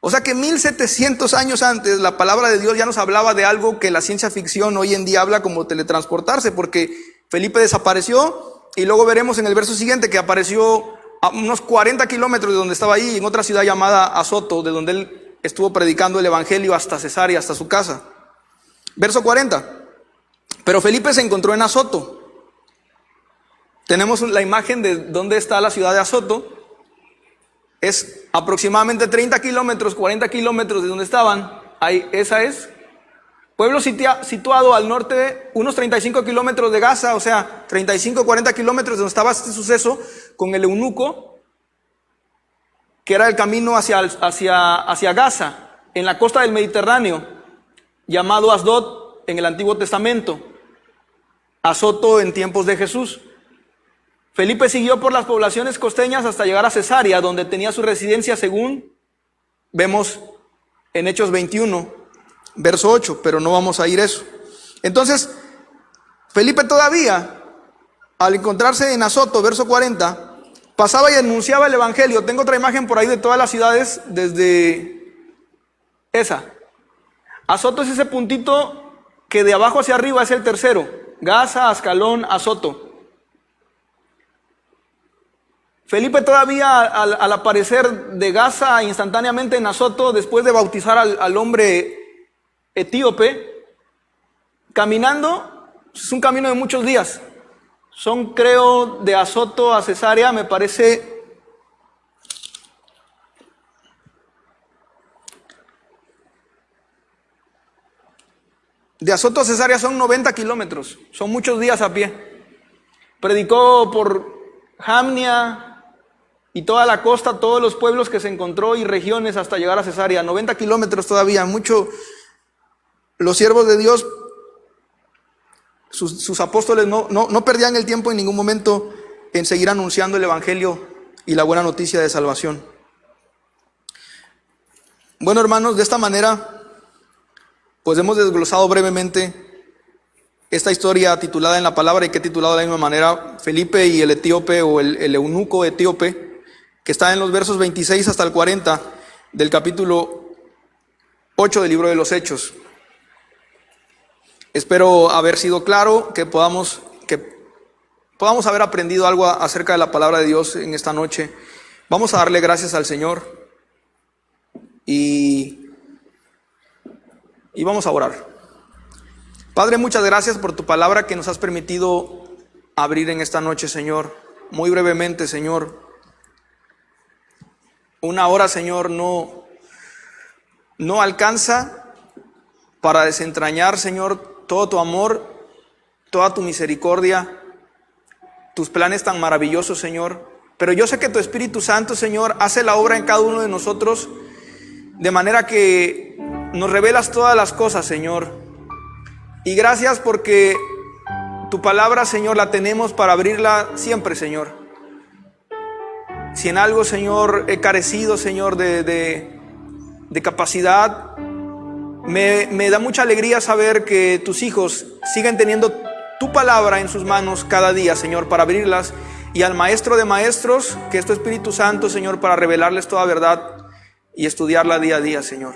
O sea que 1700 años antes la palabra de Dios ya nos hablaba de algo que la ciencia ficción hoy en día habla como teletransportarse, porque Felipe desapareció. Y luego veremos en el verso siguiente que apareció a unos 40 kilómetros de donde estaba ahí, en otra ciudad llamada Azoto, de donde él estuvo predicando el evangelio hasta Cesarea, hasta su casa. Verso 40. Pero Felipe se encontró en Azoto. Tenemos la imagen de dónde está la ciudad de Azoto. Es aproximadamente 30 kilómetros, 40 kilómetros de donde estaban. Ahí, esa es. Pueblo situado al norte, unos 35 kilómetros de Gaza, o sea, 35, 40 kilómetros de donde estaba este suceso con el eunuco, que era el camino hacia Gaza, en la costa del Mediterráneo, llamado Asdod en el Antiguo Testamento, Azoto en tiempos de Jesús. Felipe siguió por las poblaciones costeñas hasta llegar a Cesarea, donde tenía su residencia, según vemos en Hechos 21. Verso 8, pero no vamos a ir eso. Entonces, Felipe todavía, al encontrarse en Azoto, verso 40, pasaba y anunciaba el evangelio. Tengo otra imagen por ahí de todas las ciudades desde esa. Azoto es ese puntito que de abajo hacia arriba es el tercero. Gaza, Ascalón, Azoto. Felipe todavía al aparecer de Gaza instantáneamente en Azoto, después de bautizar al hombre etíope, caminando, es un camino de muchos días. Son, creo, de Azoto a Cesarea, me parece, de Azoto a Cesarea son 90 kilómetros, son muchos días a pie. Predicó por Jamnia y toda la costa, todos los pueblos que se encontró y regiones hasta llegar a Cesarea, 90 kilómetros todavía, mucho. Los siervos de Dios, sus apóstoles no perdían el tiempo en ningún momento en seguir anunciando el evangelio y la buena noticia de salvación. Bueno, hermanos, de esta manera pues hemos desglosado brevemente esta historia titulada en la palabra y que he titulado de la misma manera Felipe y el etíope, o el eunuco etíope, que está en los versos 26 hasta el 40 del capítulo 8 del libro de los Hechos. Espero haber sido claro, que podamos haber aprendido algo acerca de la palabra de Dios en esta noche. Vamos a darle gracias al Señor y vamos a orar. Padre, muchas gracias por tu palabra que nos has permitido abrir en esta noche, Señor. Muy brevemente, Señor. Una hora, Señor, no alcanza para desentrañar, Señor, todo tu amor, toda tu misericordia, tus planes tan maravillosos, Señor. Pero yo sé que tu Espíritu Santo, Señor, hace la obra en cada uno de nosotros, de manera que nos revelas todas las cosas, Señor. Y gracias porque tu palabra, Señor, la tenemos para abrirla siempre, Señor. Si en algo, Señor, he carecido, Señor, de capacidad, me da mucha alegría saber que tus hijos siguen teniendo tu palabra en sus manos cada día, Señor, para abrirlas, y al Maestro de Maestros, que es tu Espíritu Santo, Señor, para revelarles toda verdad y estudiarla día a día, Señor.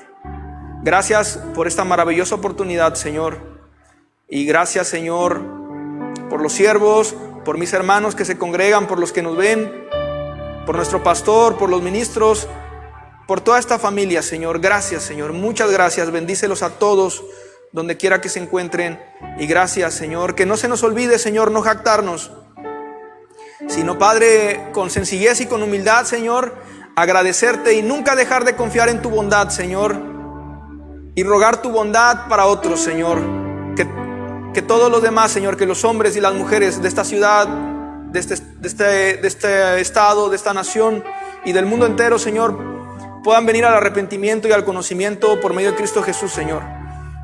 Gracias por esta maravillosa oportunidad, Señor, y gracias, Señor, por los siervos, por mis hermanos que se congregan, por los que nos ven, por nuestro pastor, por los ministros, por toda esta familia, Señor. Gracias, Señor, muchas gracias. Bendícelos a todos donde quiera que se encuentren. Y gracias, Señor, que no se nos olvide, Señor, no jactarnos, sino, Padre, con sencillez y con humildad, Señor, agradecerte y nunca dejar de confiar en tu bondad, Señor, y rogar tu bondad para otros, Señor. Que todos los demás, Señor, que los hombres y las mujeres de esta ciudad, de este estado, de esta nación y del mundo entero, Señor, puedan venir al arrepentimiento y al conocimiento por medio de Cristo Jesús, Señor.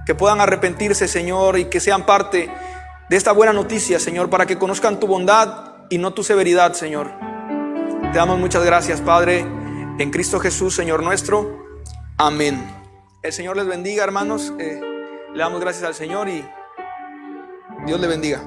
Que puedan arrepentirse, Señor, y que sean parte de esta buena noticia, Señor, para que conozcan tu bondad y no tu severidad, Señor. Te damos muchas gracias, Padre, en Cristo Jesús, Señor nuestro. Amén. El Señor les bendiga, hermanos. Le damos gracias al Señor y Dios le bendiga.